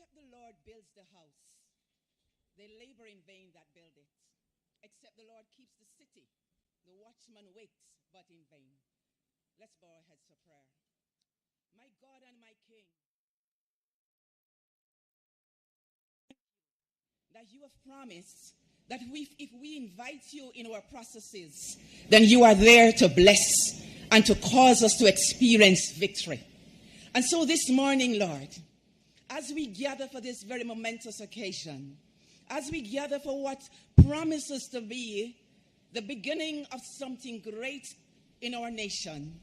Except the Lord builds the house, they labor in vain that build it. Except the Lord keeps the city, the watchman waits, but in vain. Let's bow our heads for prayer. My God and my King, that you have promised that if we invite you in our processes, then you are there to bless and to cause us to experience victory. And so this morning, Lord, as we gather for this very momentous occasion, as we gather for what promises to be the beginning of something great in our nation,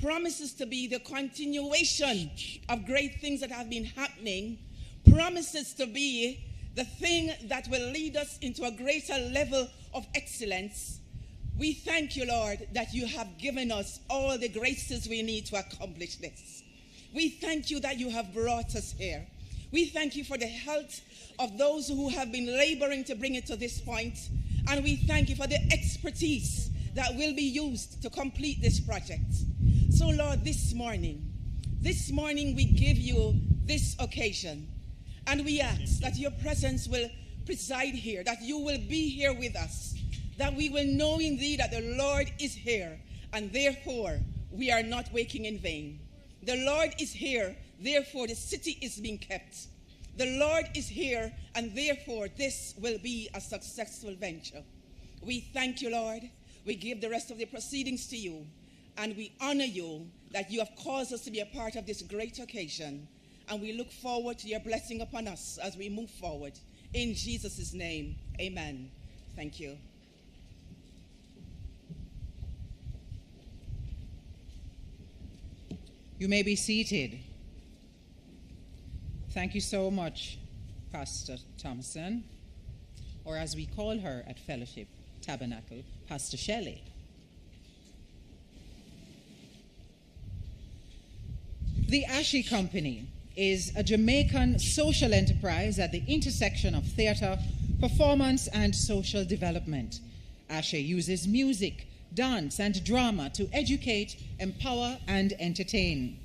promises to be the continuation of great things that have been happening, promises to be the thing that will lead us into a greater level of excellence, we thank you, Lord, that you have given us all the graces we need to accomplish this. We thank you that you have brought us here. We thank you for the health of those who have been laboring to bring it to this point. And we thank you for the expertise that will be used to complete this project. So, Lord, this morning we give you this occasion. And we ask that your presence will preside here, that you will be here with us, that we will know indeed that the Lord is here, and therefore we are not waking in vain. The Lord is here, therefore the city is being kept. The Lord is here, and therefore this will be a successful venture. We thank you, Lord. We give the rest of the proceedings to you, and we honor you that you have caused us to be a part of this great occasion. And we look forward to your blessing upon us as we move forward. In Jesus' name, amen. Thank you. You may be seated. Thank you so much, Pastor Thompson, or as we call her at Fellowship Tabernacle, Pastor Shelley. The Ashe Company is a Jamaican social enterprise at the intersection of theater, performance, and social development. Ashe uses music, dance, and drama to educate, empower, and entertain.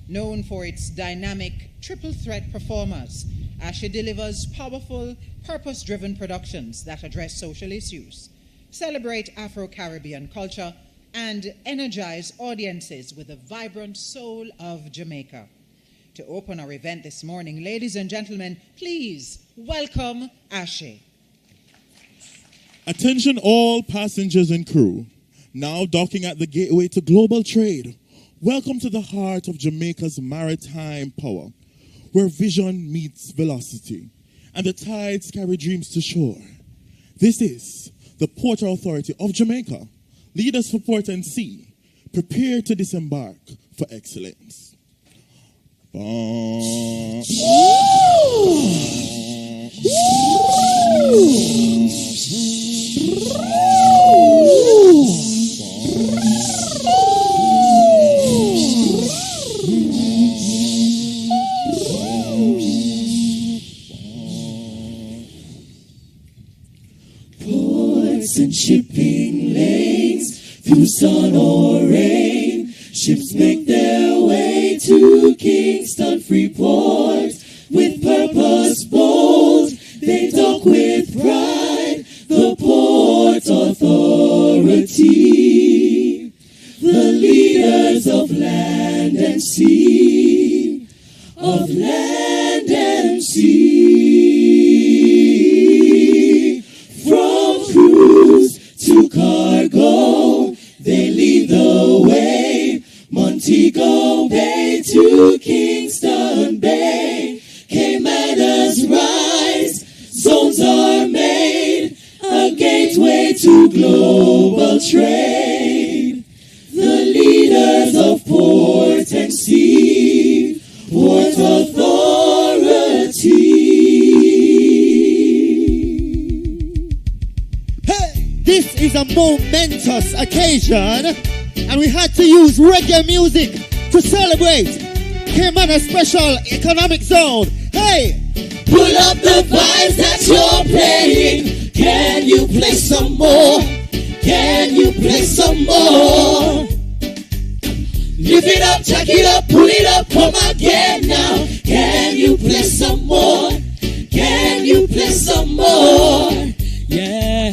Known for its dynamic triple threat performers, Ashe delivers powerful, purpose-driven productions that address social issues, celebrate Afro-Caribbean culture, and energize audiences with the vibrant soul of Jamaica. To open our event this morning, ladies and gentlemen, please welcome Ashe. Attention all passengers and crew, now docking at the gateway to global trade. Welcome to the heart of Jamaica's maritime power, where vision meets velocity, and the tides carry dreams to shore. This is the Port Authority of Jamaica. Leaders for port and sea, prepare to disembark for excellence. Ports and shipping lanes, through sun or rain, ships make their way to Kingston Freeport. With purpose bold, they dock with pride, the Port Authority. The leaders of land and sea, of land and sea. From cruise to cargo, they lead the way. Montego Bay to Kingston Bay. Caymanas rise, zones are made, a gateway to global trade. The leaders of port and sea, Port Authority. Hey, this is a momentous occasion, and we had to use reggae music to celebrate Caymanas Special Economic Zone. Hey! Pull up the vibes that you're playing. Can you play some more? Can you play some more? Lift it up, jack it up, pull it up, come again now. Can you play some more? Can you play some more? Yeah,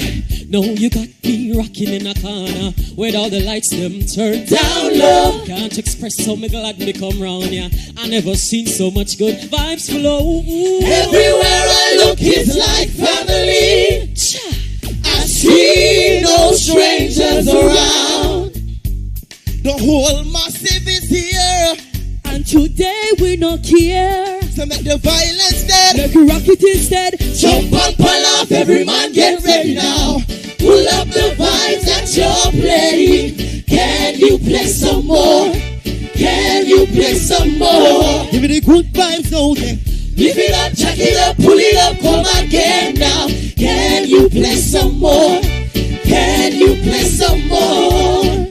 no, you got me rocking in a corner with all the lights them turned down low. Can't express how me glad me come round, yeah. I never seen so much good vibes flow. Everywhere I look, it's like family. I see no strangers around. The whole massive is here. And today we no care. So make the violence dead. Make you rock it instead. Jump and pull off, every man get ready now. Pull up the vibes that you're playing. Can you play some more? Can you play some more? Give me the good vibes out there. Lift it up, check it up, pull it up, come again now. Can you play some more? Can you play some more?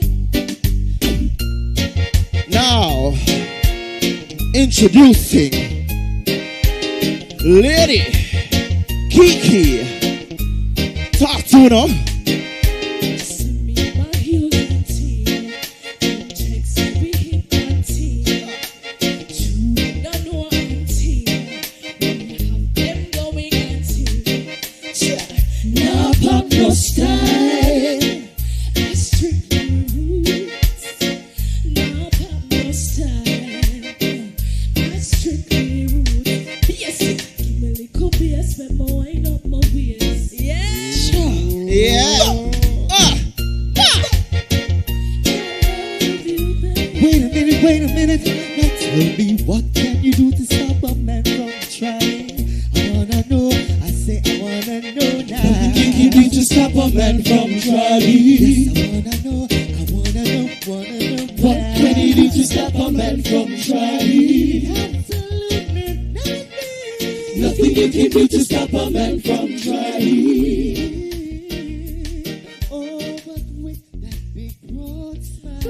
Now, introducing Lady Kiki. Talk to her. Wait a minute. Now tell me, what can you do to stop a man from trying? I wanna know. I say I wanna know now. What can you do to stop a man from trying? Yes, I wanna know. Wanna know. What can you do to stop a man from trying? Absolutely nothing. Nothing you can do to stop a man from trying. Oh, but with that big broad smile.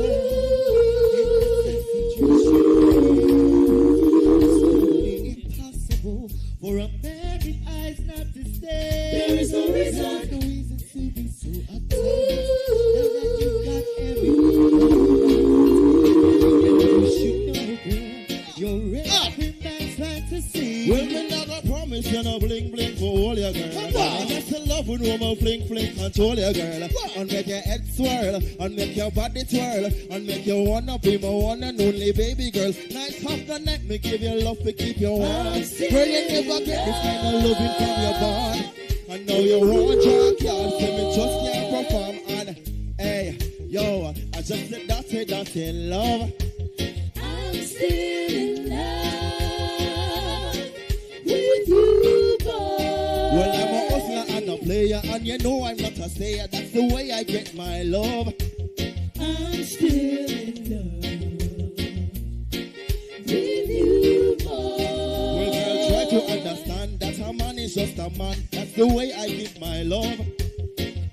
For a man with eyes not to stay. There is no reason. There's no reason to be so uptight. Now that you got everything, you should know, girl, you're every man's fantasy. Well, me not a promise you no bling bling for all your girl. And that's the love when woman fling fling control your girl. And make your head swirl, and make your body twirl, and make you wanna be my one and only baby girl. Nice half the night, me give you love to keep you warm. Girl, you never get this kind of loving from your bond. And now you want your card, so me just can't perform. And hey, yo, I just said that's it, love. I'm still in love with you, boy. Well, I'm a hustler and a player, and you know I'm not a stayer. That's the way I get my love. I'm still in love with you, boy. Well, girl, try to understand that a man is just a man. That's the way I give my love.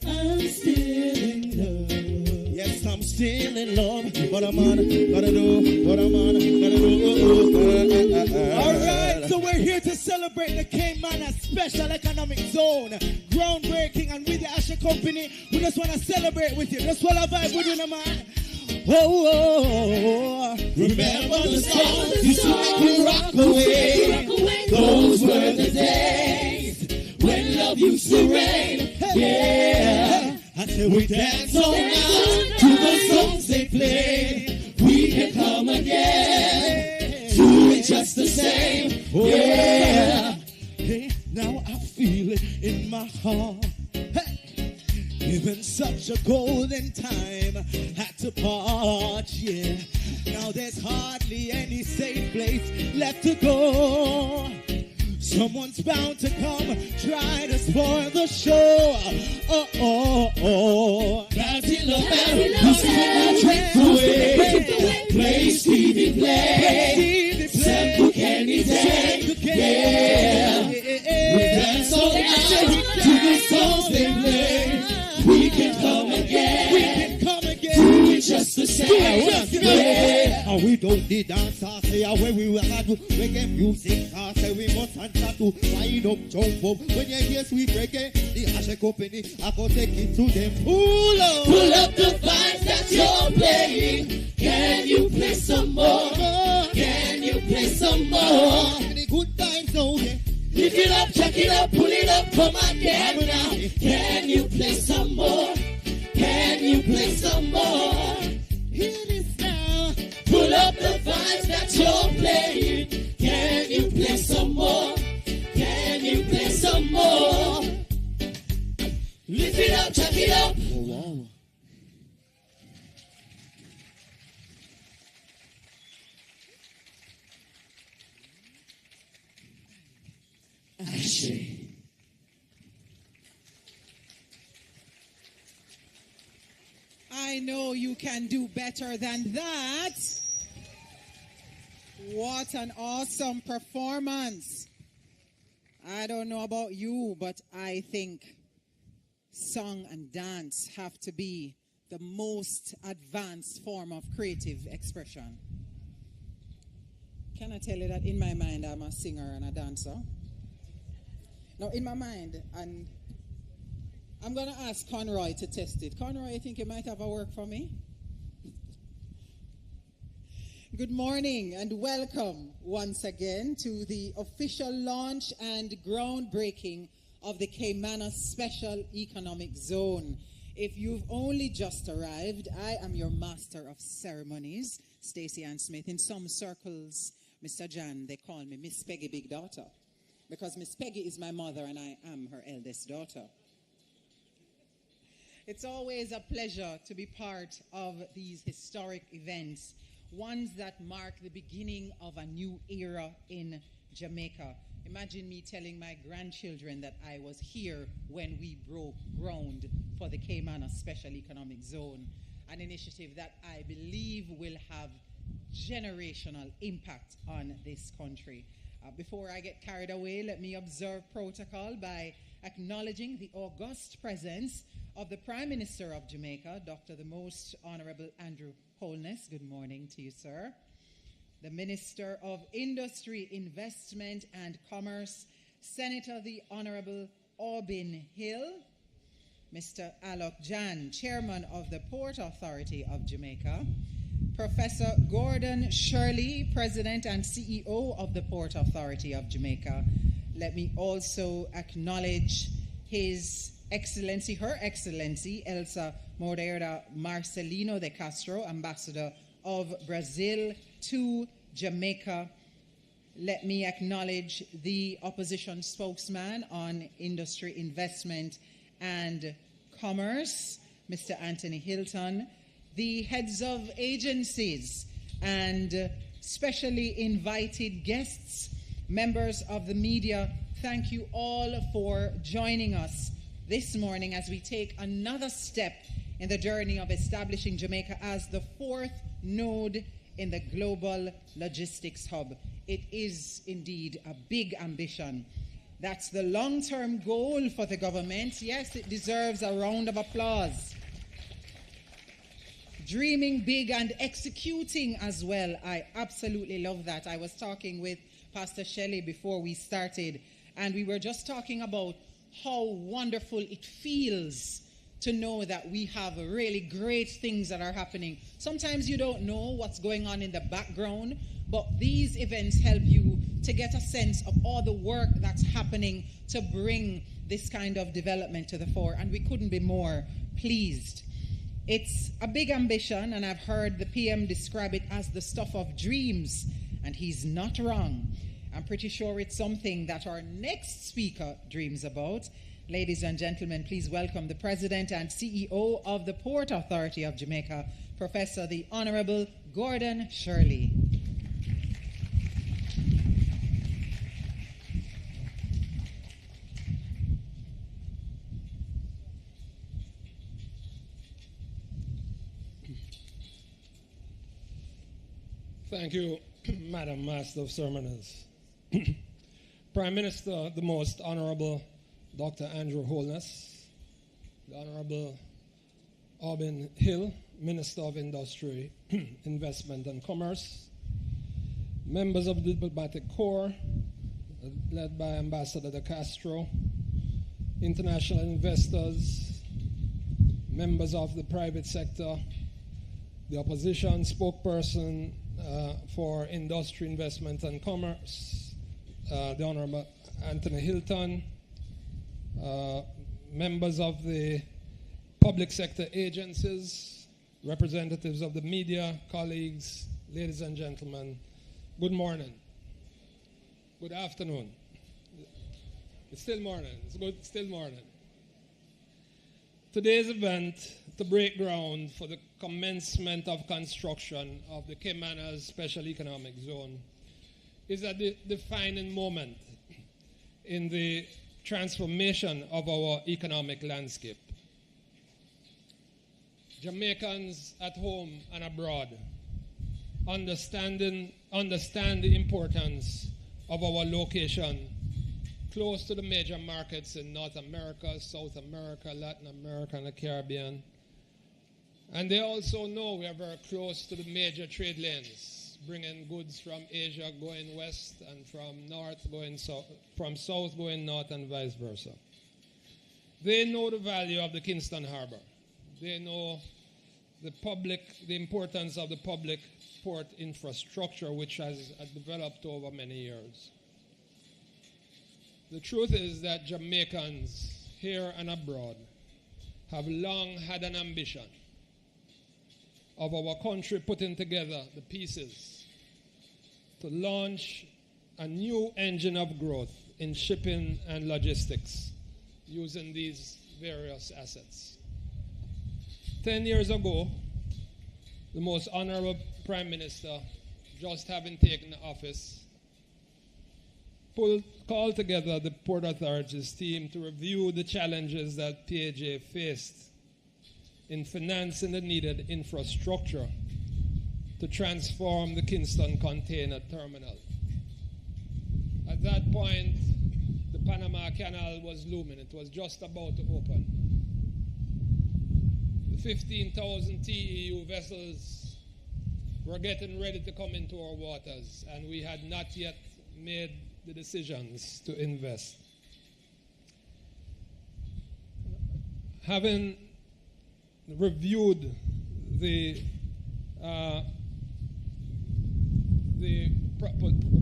I'm still in love. Yes, I'm still in love. What a man gotta do, what a man gotta do. Alright, so we're here to celebrate the Caymanas Special Economic Zone. Groundbreaking, and with the Asher Company, we just want to celebrate with you. Just want to vibe with you, no man. Oh, Remember the songs used to make you rock away. Those were the days when love used to reign. Yeah, until we dance all night to the songs they played. We can come again, do it just the same. Yeah, Hey, now I feel it in my heart. Hey, even such a golden time had to part, yeah. Now there's hardly any safe place left to go. Someone's bound to come, try to spoil the show. Party love band, you spin the tricks away. Play Stevie play, sample Kenny day. Yeah, we dance all night to the songs they play. We can come again, do it just the same. Yeah. And we don't need dance, I say where we will have reggae music. I say we must answer to wind up, jump up. When you hear sweet reggae, the Asher Company, I go take it to them. Pull up the vibes that you're playing. Can you play some more? Can you you play some more? Give me the good vibes, oh yeah. Lift it up, chuck it up, pull it up, come again now. Can you play some more? Can you play some more? Hear this now. Pull up the vibes that you're playing. Can you play some more? Can you play some more? Lift it up, chuck it up. Oh, wow. Ashley. I know you can do better than that. What an awesome performance. I don't know about you, but I think song and dance have to be the most advanced form of creative expression. Can I tell you that in my mind I'm a singer and a dancer? Now, in my mind, and I'm going to ask Conroy to test it. Conroy, you think you might have a work for me? Good morning and welcome once again to the official launch and groundbreaking of the Caymanas Special Economic Zone. If you've only just arrived, I am your master of ceremonies, Stacey Ann Smith. In some circles, Mr. Jan, they call me Miss Peggy Big Daughter, because Miss Peggy is my mother and I am her eldest daughter. It's always a pleasure to be part of these historic events, ones that mark the beginning of a new era in Jamaica. Imagine me telling my grandchildren that I was here when we broke ground for the Caymanas Special Economic Zone, an initiative that I believe will have generational impact on this country. Before I get carried away, let me observe protocol by acknowledging the august presence of the Prime Minister of Jamaica, Dr. the Most Honorable Andrew Holness. Good morning to you, sir. The Minister of Industry, Investment and Commerce, Senator the Honorable Aubin Hill. Mr. Alok Jan, Chairman of the Port Authority of Jamaica. Professor Gordon Shirley, President and CEO of the Port Authority of Jamaica. Let me also acknowledge His Excellency, Her Excellency, Elsa Moreira Marcelino de Castro, Ambassador of Brazil to Jamaica. Let me acknowledge the opposition spokesman on industry, investment, and commerce, Mr. Anthony Hilton, the heads of agencies and specially invited guests, members of the media. Thank you all for joining us this morning as we take another step in the journey of establishing Jamaica as the fourth node in the global logistics hub. It is indeed a big ambition. That's the long-term goal for the government. Yes, it deserves a round of applause. Dreaming big and executing as well. I absolutely love that. I was talking with Pastor Shelley before we started, and we were just talking about how wonderful it feels to know that we have really great things that are happening. Sometimes you don't know what's going on in the background, but these events help you to get a sense of all the work that's happening to bring this kind of development to the fore, and we couldn't be more pleased. It's a big ambition, and I've heard the PM describe it as the stuff of dreams, and he's not wrong. I'm pretty sure it's something that our next speaker dreams about. Ladies and gentlemen, please welcome the President and CEO of the Port Authority of Jamaica, Professor the Honorable Gordon Shirley. Thank you, Madam Master of Ceremonies. Prime Minister, the Most Honorable Dr. Andrew Holness, the Honorable Aubin Hill, Minister of Industry, Investment and Commerce, members of the Diplomatic Corps, led by Ambassador de Castro, international investors, members of the private sector, the opposition spokesperson, for Industry, Investment and Commerce, the Honorable Anthony Hilton, members of the public sector agencies, representatives of the media, colleagues, ladies and gentlemen, good morning. Good afternoon. It's still morning. It's good, still morning. Today's event to break ground for the commencement of construction of the Caymanas Special Economic Zone is a defining moment in the transformation of our economic landscape. Jamaicans at home and abroad understand the importance of our location close to the major markets in North America, South America, Latin America, and the Caribbean. And they also know we are very close to the major trade lanes, bringing goods from Asia going west and from south going north and vice versa. They know the value of the Kingston Harbor. They know the importance of the public port infrastructure, which has developed over many years. The truth is that Jamaicans here and abroad have long had an ambition of our country putting together the pieces to launch a new engine of growth in shipping and logistics using these various assets. 10 years ago, the most honorable Prime Minister, just having taken office, called together the Port Authorities team to review the challenges that PAJ faced in financing the needed infrastructure to transform the Kingston Container Terminal. At that point, the Panama Canal was looming. It was just about to open. The 15,000 TEU vessels were getting ready to come into our waters, and we had not yet made the decisions to invest. Having reviewed the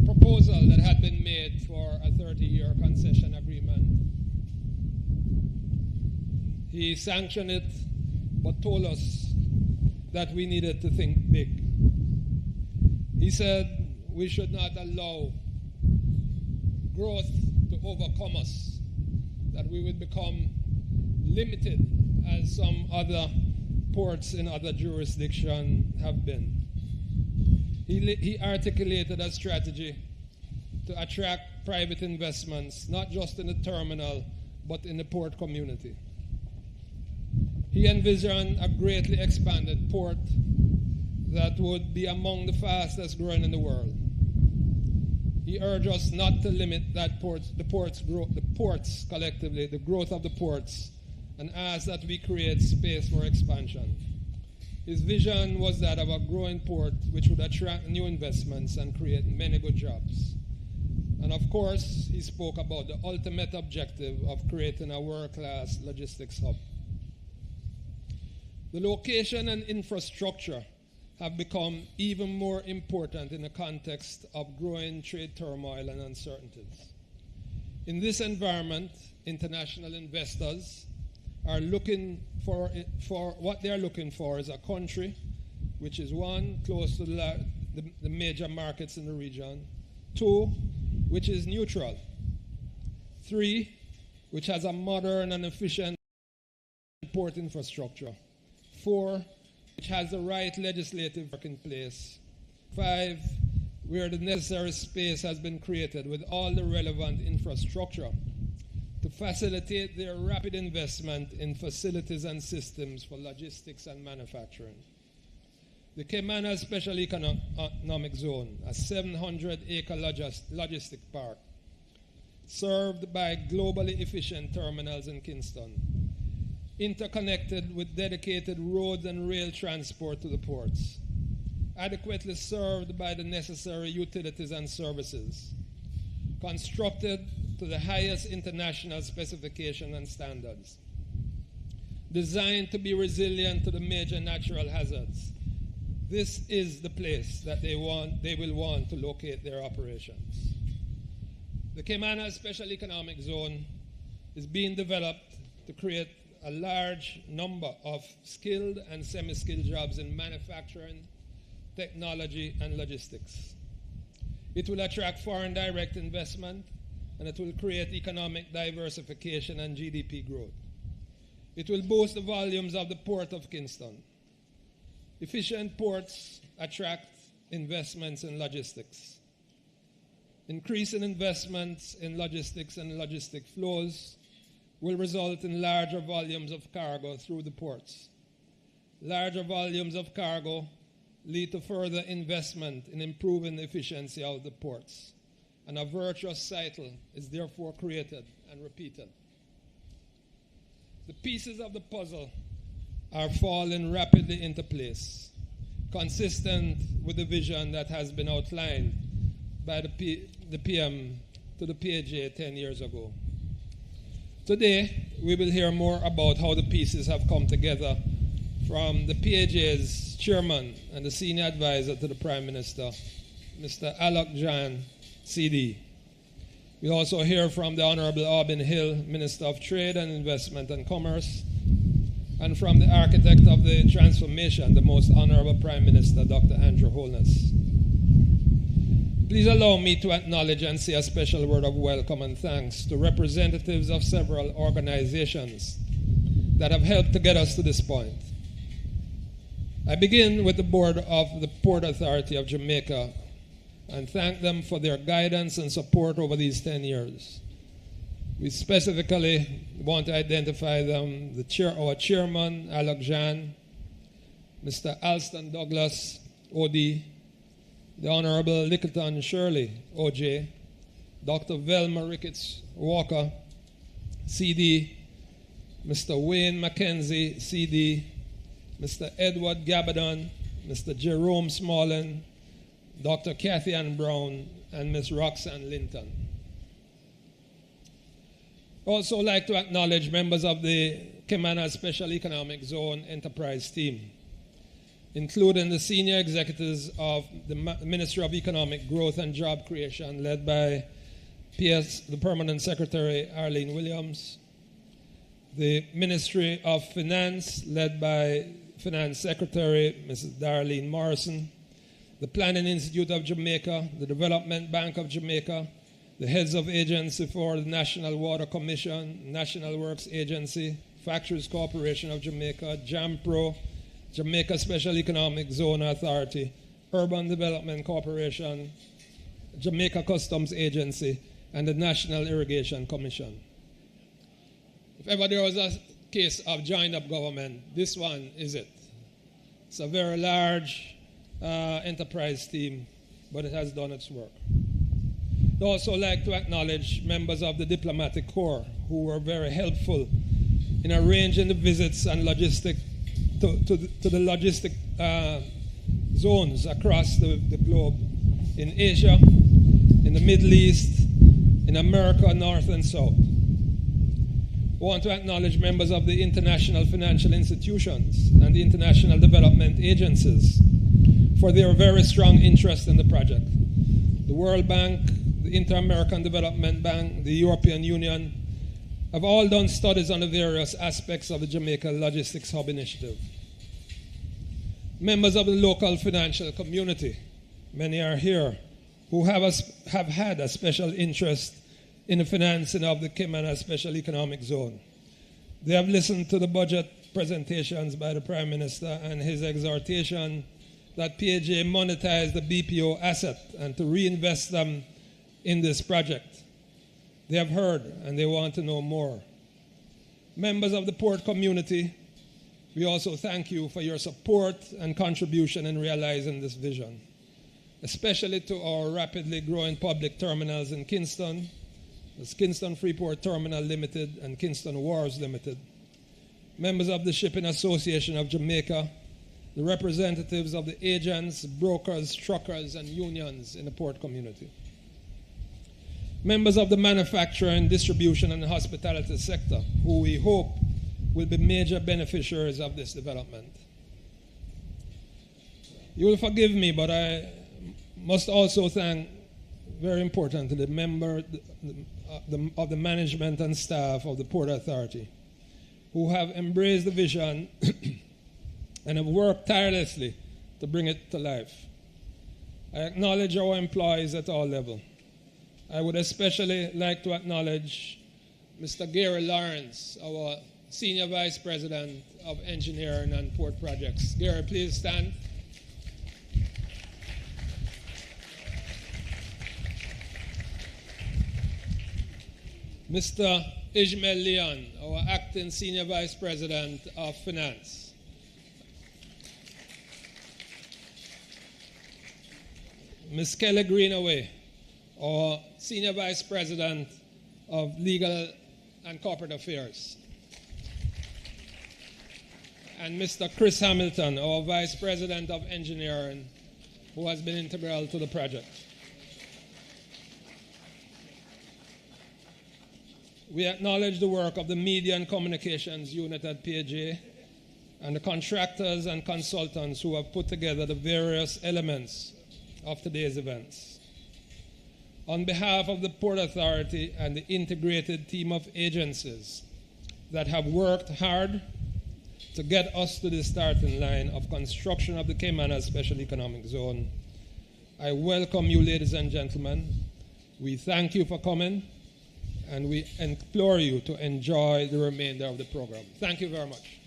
proposal that had been made for a 30-year concession agreement, he sanctioned it, but told us that we needed to think big. He said we should not allow growth to overcome us, that we would become limited as some other ports in other jurisdictions have been. He articulated a strategy to attract private investments, not just in the terminal, but in the port community. He envisioned a greatly expanded port that would be among the fastest growing in the world. He urged us not to limit the ports collectively, the growth of the ports, and asked that we create space for expansion. His vision was that of a growing port which would attract new investments and create many good jobs. And of course, he spoke about the ultimate objective of creating a world-class logistics hub. The location and infrastructure have become even more important in the context of growing trade turmoil and uncertainties. In this environment, international investors are looking for what they're looking for is a country which is, one, close to the major markets in the region, two, which is neutral, three, which has a modern and efficient port infrastructure, four, which has the right legislative work in place, five, where the necessary space has been created with all the relevant infrastructure to facilitate their rapid investment in facilities and systems for logistics and manufacturing. The Caymanas Special Economic Zone, a 700-acre logistic park, served by globally efficient terminals in Kingston, interconnected with dedicated roads and rail transport to the ports, adequately served by the necessary utilities and services, constructed to the highest international specification and standards, designed to be resilient to the major natural hazards, this is the place that they will want to locate their operations. The Caymanas Special Economic Zone is being developed to create a large number of skilled and semi-skilled jobs in manufacturing, technology, and logistics. It will attract foreign direct investment, and it will create economic diversification and GDP growth. It will boost the volumes of the Port of Kingston. Efficient ports attract investments in logistics. Increasing investments in logistics and logistic flows will result in larger volumes of cargo through the ports. Larger volumes of cargo lead to further investment in improving the efficiency of the ports, and a virtuous cycle is therefore created and repeated. The pieces of the puzzle are falling rapidly into place, consistent with the vision that has been outlined by the PM to the PAJ 10 years ago. Today, we will hear more about how the pieces have come together from the PAJ's chairman and the senior advisor to the Prime Minister, Mr. Alok Jan, CD. We also hear from the Honorable Aubin Hill, Minister of Trade and Investment and Commerce, and from the architect of the transformation, the Most Honorable Prime Minister, Dr. Andrew Holness. Please allow me to acknowledge and say a special word of welcome and thanks to representatives of several organizations that have helped to get us to this point. I begin with the board of the Port Authority of Jamaica and thank them for their guidance and support over these 10 years. We specifically want to identify them, our chairman, Alok Jan, Mr. Alston Douglas, OD, the Honorable Lickerton Shirley, OJ, Dr. Velma Ricketts Walker, CD, Mr. Wayne Mackenzie, CD, Mr. Edward Gabadon, Mr. Jerome Smallin, Dr. Kathy Ann Brown, and Ms. Roxanne Linton. Also like to acknowledge members of the Caymanas Special Economic Zone Enterprise Team, including the senior executives of the Ministry of Economic Growth and Job Creation, led by the Permanent Secretary Arlene Williams, the Ministry of Finance, led by Finance Secretary Mrs. Darlene Morrison, the Planning Institute of Jamaica, the Development Bank of Jamaica, the heads of agency for the National Water Commission, National Works Agency, Factories Corporation of Jamaica, JAMPRO, Jamaica Special Economic Zone Authority, Urban Development Corporation, Jamaica Customs Agency, and the National Irrigation Commission. If ever there was a case of joined-up government, this one is it. It's a very large enterprise team, but it has done its work. I'd also like to acknowledge members of the Diplomatic Corps who were very helpful in arranging the visits and logistic to the logistic zones across the globe, in Asia, in the Middle East, in America, North and South. I want to acknowledge members of the international financial institutions and the international development agencies for their very strong interest in the project. The World Bank, the Inter-American Development Bank, the European Union have all done studies on the various aspects of the Jamaica Logistics Hub Initiative. Members of the local financial community, many are here, who have had a special interest in the financing of the Caymanas Special Economic Zone. They have listened to the budget presentations by the Prime Minister and his exhortation that PAJ monetize the BPO asset and to reinvest them in this project. They have heard and they want to know more. Members of the port community, we also thank you for your support and contribution in realizing this vision, especially to our rapidly growing public terminals in Kingston, the Kingston Freeport Terminal Limited and Kingston Wharves Limited, members of the Shipping Association of Jamaica, the representatives of the agents, brokers, truckers, and unions in the port community, members of the manufacturing, distribution, and hospitality sector, who we hope will be major beneficiaries of this development. You will forgive me, but I must also thank, very importantly, the member of the management and staff of the Port Authority who have embraced the vision and have worked tirelessly to bring it to life. I acknowledge our employees at all levels. I would especially like to acknowledge Mr. Gary Lawrence, our Senior Vice President of Engineering and Port Projects. Gary, please stand. Mr. Ishmael Leon, our Acting Senior Vice President of Finance. Ms. Kelly Greenaway, our Senior Vice President of Legal and Corporate Affairs. And Mr. Chris Hamilton, our Vice President of Engineering, who has been integral to the project. We acknowledge the work of the Media and Communications Unit at PAJ and the contractors and consultants who have put together the various elements of today's events. On behalf of the Port Authority and the integrated team of agencies that have worked hard to get us to the starting line of construction of the Caymanas Special Economic Zone, I welcome you, ladies and gentlemen. We thank you for coming, and we implore you to enjoy the remainder of the program. Thank you very much.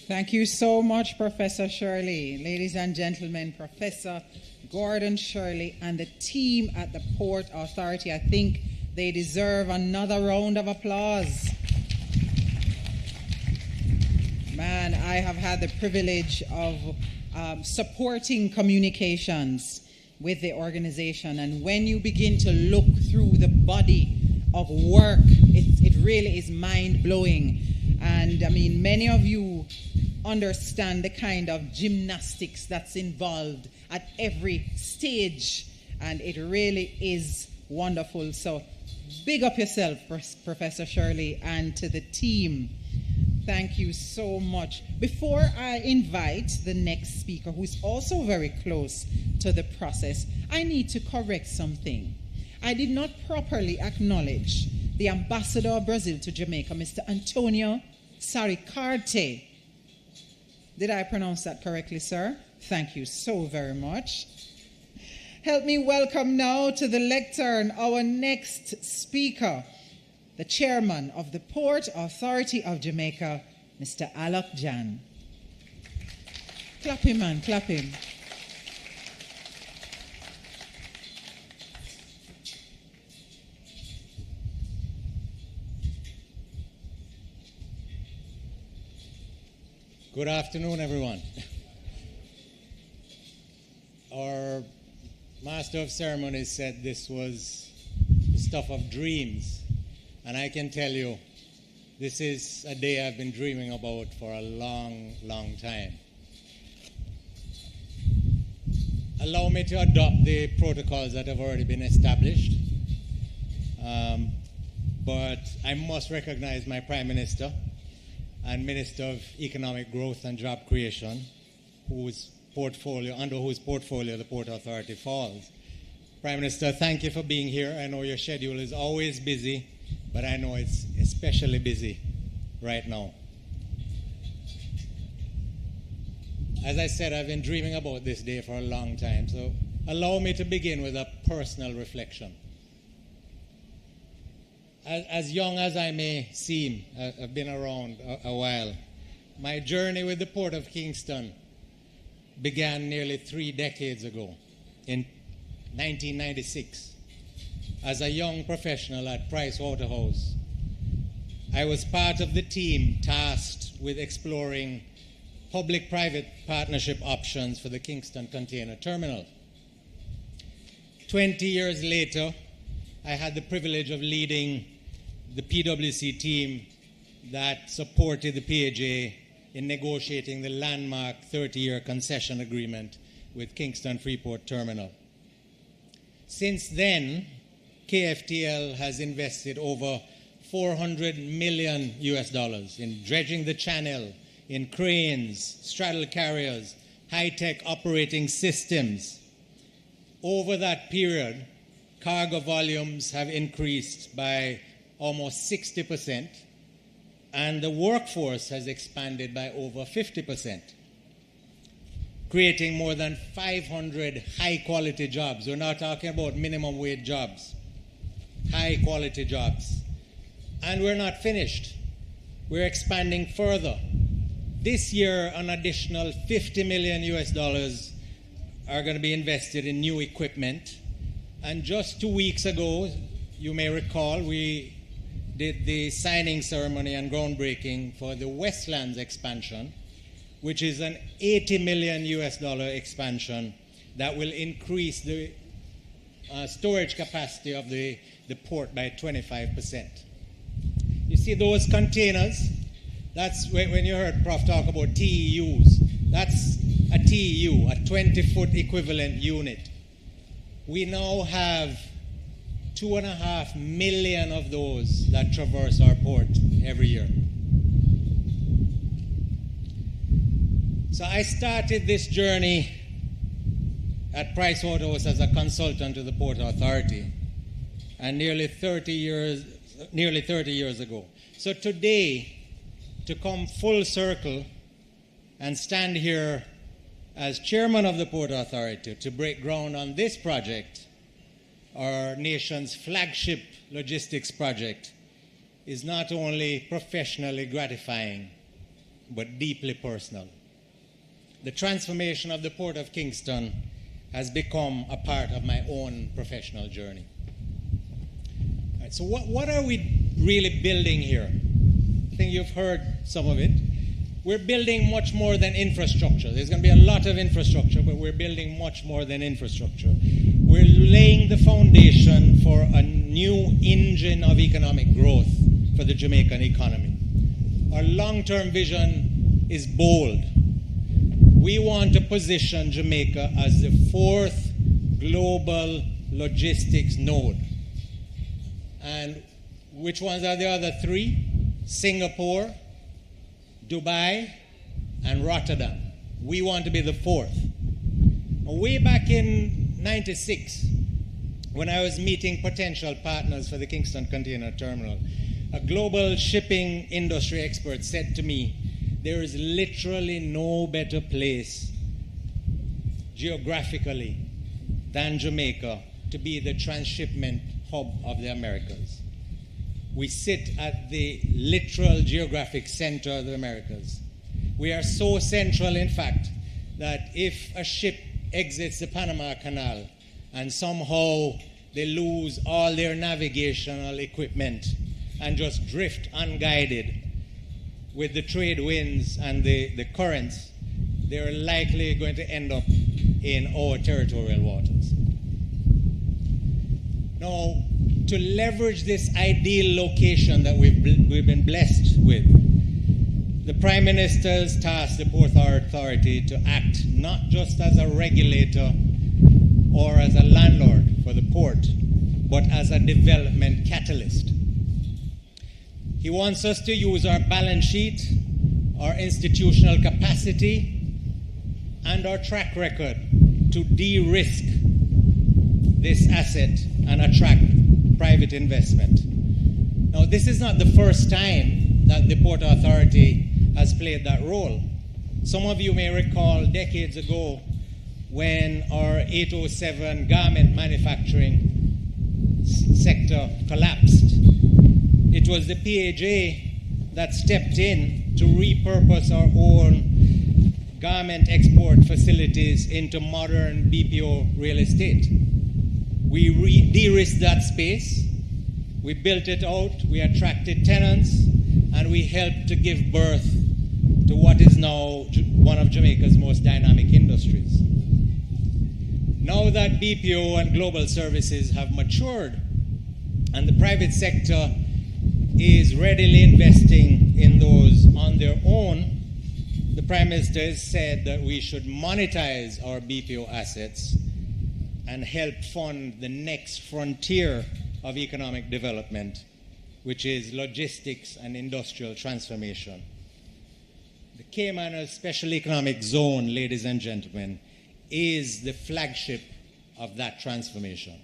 Thank you so much, Professor Shirley. Ladies and gentlemen, Professor Gordon Shirley and the team at the Port Authority, I think they deserve another round of applause. Man, I have had the privilege of supporting communications with the organization, and when you begin to look through the body of work, it really is mind-blowing. And I mean, many of you understand the kind of gymnastics that's involved at every stage, and it really is wonderful. So big up yourself, Professor Shirley, and to the team. Thank you so much. Before I invite the next speaker, who's also very close to the process, I need to correct something. I did not properly acknowledge the ambassador of Brazil to Jamaica, Mr. Antonio Saricarte. Did I pronounce that correctly, sir? Thank you so very much. Help me welcome now to the lectern our next speaker, the chairman of the Port Authority of Jamaica, Mr. Alok Jan. Clap him, man, clap him. Good afternoon, everyone. Our Master of Ceremonies said this was the stuff of dreams. And I can tell you, this is a day I've been dreaming about for a long, long time. Allow me to adopt the protocols that have already been established. But I must recognize my Prime Minister and Minister of Economic Growth and Job Creation, under whose portfolio the Port Authority falls. Prime Minister, thank you for being here. I know your schedule is always busy, but I know it's especially busy right now. As I said, I've been dreaming about this day for a long time, so allow me to begin with a personal reflection. As young as I may seem, I've been around a while. My journey with the Port of Kingston began nearly 3 decades ago, in 1996. As a young professional at Price Waterhouse, I was part of the team tasked with exploring public-private partnership options for the Kingston Container Terminal. 20 years later, I had the privilege of leading the PwC team that supported the PAJ in negotiating the landmark 30-year concession agreement with Kingston Freeport Terminal. Since then, KFTL has invested over 400 million US dollars in dredging the channel, in cranes, straddle carriers, high-tech operating systems. Over that period, cargo volumes have increased by almost 60%, and the workforce has expanded by over 50%, creating more than 500 high-quality jobs. We're not talking about minimum wage jobs, high-quality jobs. And we're not finished. We're expanding further. This year, an additional 50 million US dollars are going to be invested in new equipment. And just 2 weeks ago, you may recall, we did the signing ceremony and groundbreaking for the Westlands expansion, which is an 80 million US dollar expansion that will increase the storage capacity of the port by 25%. You see those containers? That's when you heard Prof talk about TEUs. That's a TEU, a 20-foot equivalent unit. We now have 2.5 million of those that traverse our port every year. So I started this journey at Pricewaterhouse as a consultant to the Port Authority, and nearly 30 years ago. So today, to come full circle and stand here as chairman of the Port Authority to break ground on this project, our nation's flagship logistics project, is not only professionally gratifying, but deeply personal. The transformation of the Port of Kingston has become a part of my own professional journey. All right, so what are we really building here? I think you've heard some of it. We're building much more than infrastructure. There's going to be a lot of infrastructure, but we're building much more than infrastructure. We're laying the foundation for a new engine of economic growth for the Jamaican economy. Our long-term vision is bold. We want to position Jamaica as the 4th global logistics node. And which ones are the other 3? Singapore, Dubai, and Rotterdam. We want to be the 4th. Way back in '96, when I was meeting potential partners for the Kingston Container Terminal, a global shipping industry expert said to me, there is literally no better place geographically than Jamaica to be the transshipment hub of the Americas. We sit at the literal geographic center of the Americas. We are so central, in fact, that if a ship exits the Panama Canal and somehow they lose all their navigational equipment and just drift unguided with the trade winds and the currents, they're likely going to end up in our territorial waters. Now, to leverage this ideal location that we've been blessed with, the Prime Minister's tasked the Port Authority to act not just as a regulator or as a landlord for the port, but as a development catalyst. He wants us to use our balance sheet, our institutional capacity, and our track record to de-risk this asset and attract private investment. Now, this is not the first time that the Port Authority has played that role. Some of you may recall decades ago when our 807 garment manufacturing sector collapsed. It was the PAJ that stepped in to repurpose our own garment export facilities into modern BPO real estate. We de-risked that space, we built it out, we attracted tenants, and we helped to give birth to what is now one of Jamaica's most dynamic industries. Now that BPO and global services have matured and the private sector is readily investing in those on their own, the Prime Minister has said that we should monetize our BPO assets and help fund the next frontier of economic development, which is logistics and industrial transformation. The Caymanas Special Economic Zone, ladies and gentlemen, is the flagship of that transformation.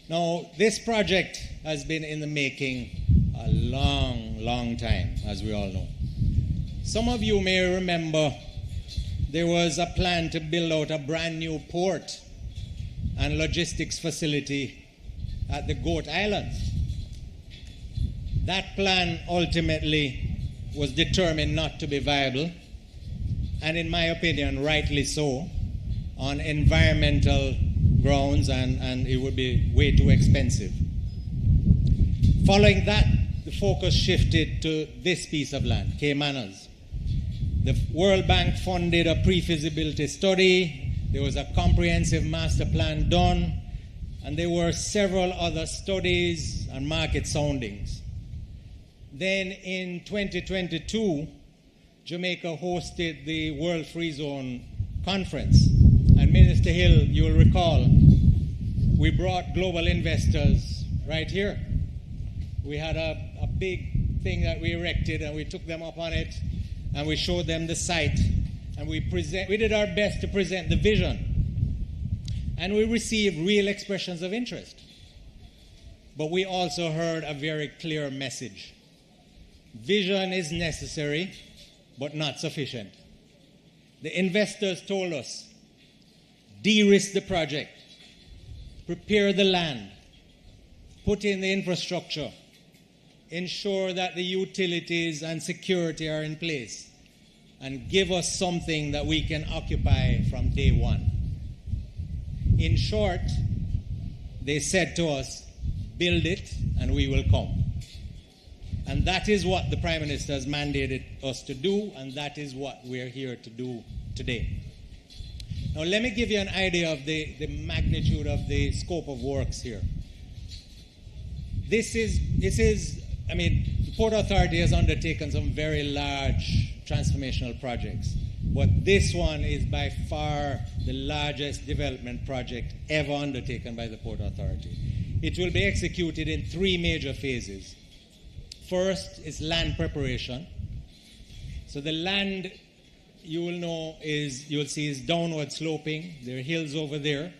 Now, this project has been in the making a long, long time, as we all know. Some of you may remember there was a plan to build out a brand new port and logistics facility at the Goat Islands. That plan ultimately was determined not to be viable, and in my opinion, rightly so, on environmental grounds, and it would be way too expensive. Following that, the focus shifted to this piece of land, Caymanas. The World Bank funded a pre-feasibility study. There was a comprehensive master plan done, and there were several other studies and market soundings. Then in 2022, Jamaica hosted the World Free Zone Conference. And Minister Hill, you'll recall, we brought global investors right here. We had a big thing that we erected, and we took them up on it, and we showed them the site, and we did our best to present the vision. And we received real expressions of interest. But we also heard a very clear message. Vision is necessary, but not sufficient. The investors told us, de-risk the project, prepare the land, put in the infrastructure, ensure that the utilities and security are in place, and give us something that we can occupy from day one. In short, they said to us, build it and we will come. And that is what the Prime Minister has mandated us to do, and that is what we're here to do today. Now, let me give you an idea of the magnitude of the scope of works here. This is, the Port Authority has undertaken some very large transformational projects, but this one is by far the largest development project ever undertaken by the Port Authority. It will be executed in 3 major phases. First is land preparation. So the land, you will know, you'll see is downward sloping. There are hills over there.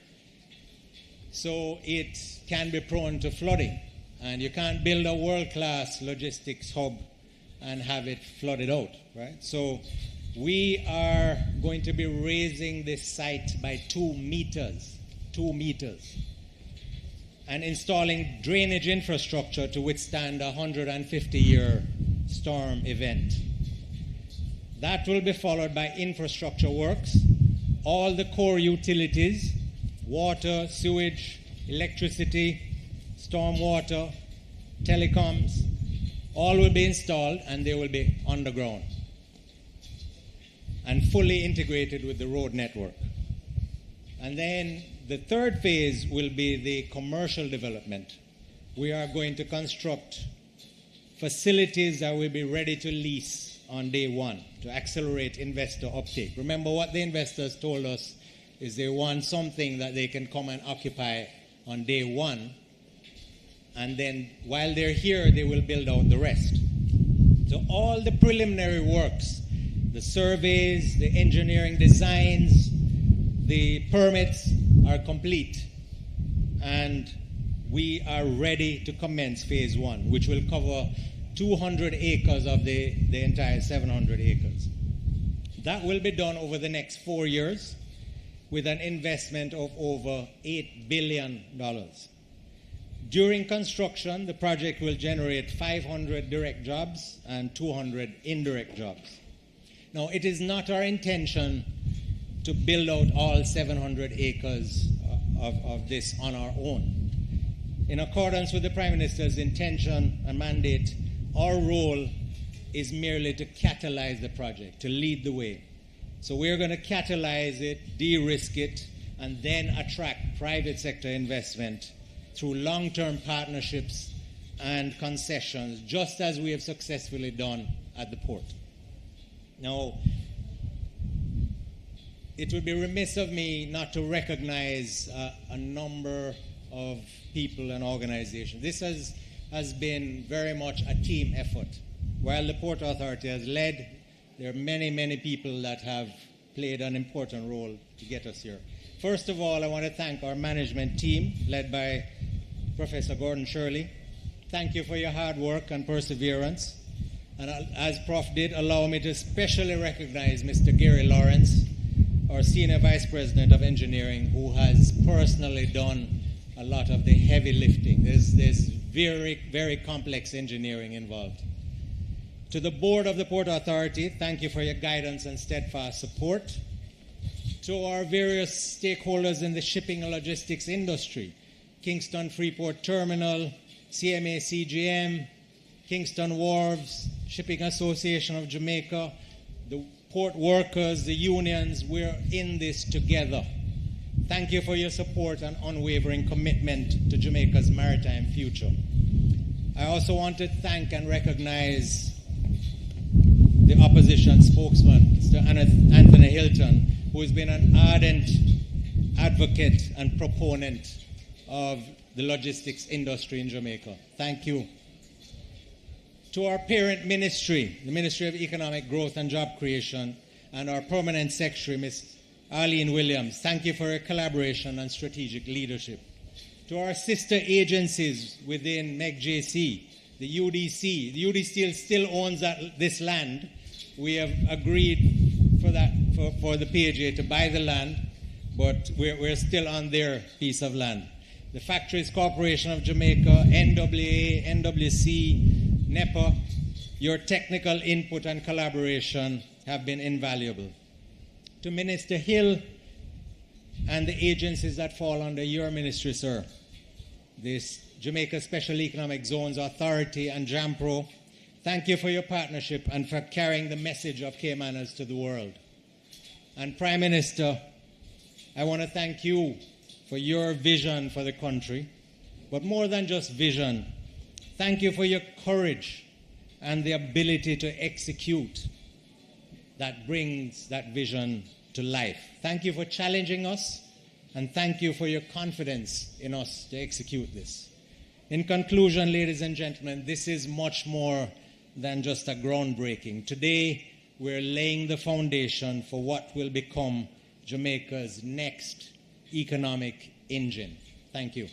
So it can be prone to flooding. And you can't build a world-class logistics hub and have it flooded out, right? So we are going to be raising this site by 2 meters, and installing drainage infrastructure to withstand a 150-year storm event. That will be followed by infrastructure works. All the core utilities, water, sewage, electricity, stormwater, telecoms, all will be installed, and they will be underground and fully integrated with the road network. And then the third phase will be the commercial development. We are going to construct facilities that will be ready to lease on day one to accelerate investor uptake. Remember, what the investors told us is they want something that they can come and occupy on day one, and then while they're here, they will build out the rest. So all the preliminary works, the surveys, the engineering designs, the permits are complete, and we are ready to commence phase 1, which will cover 200 acres of the entire 700 acres. That will be done over the next 4 years with an investment of over $8 billion. During construction, the project will generate 500 direct jobs and 200 indirect jobs. Now, it is not our intention to build out all 700 acres of this on our own. In accordance with the Prime Minister's intention and mandate, our role is merely to catalyze the project, to lead the way. So we're going to catalyze it, de-risk it, and then attract private sector investment through long-term partnerships and concessions, just as we have successfully done at the port. Now, it would be remiss of me not to recognize a number of people and organizations. This has has been very much a team effort. While the Port Authority has led, there are many, many people that have played an important role to get us here. First of all, I want to thank our management team, led by Professor Gordon Shirley. Thank you for your hard work and perseverance. And as Prof did, allow me to especially recognize Mr. Gary Lawrence, our Senior Vice President of Engineering, who has personally done a lot of the heavy lifting. There's very, very complex engineering involved. To the board of the Port Authority, thank you for your guidance and steadfast support. To our various stakeholders in the shipping and logistics industry, Kingston Freeport Terminal, CMA CGM, Kingston Wharves, Shipping Association of Jamaica, the port workers, the unions, we're in this together. Thank you for your support and unwavering commitment to Jamaica's maritime future. I also want to thank and recognize the opposition spokesman, Mr. Anthony Hilton, who has been an ardent advocate and proponent of the logistics industry in Jamaica. Thank you. To our parent ministry, the Ministry of Economic Growth and Job Creation, and our permanent secretary, Ms. Arlene Williams, thank you for your collaboration and strategic leadership. To our sister agencies within MEGJC, the UDC. The UDC still owns this land. We have agreed for the PAJ to buy the land, but we're still on their piece of land. The Factories Corporation of Jamaica, NWA, NWC, NEPA, your technical input and collaboration have been invaluable. To Minister Hill and the agencies that fall under your ministry, sir, this Jamaica Special Economic Zones Authority and JAMPRO, thank you for your partnership and for carrying the message of Caymanas to the world. And Prime Minister, I want to thank you for your vision for the country, but more than just vision, thank you for your courage and the ability to execute that brings that vision to life. Thank you for challenging us, and thank you for your confidence in us to execute this. In conclusion, ladies and gentlemen, this is much more than just a groundbreaking. Today, we're laying the foundation for what will become Jamaica's next economic engine. Thank you.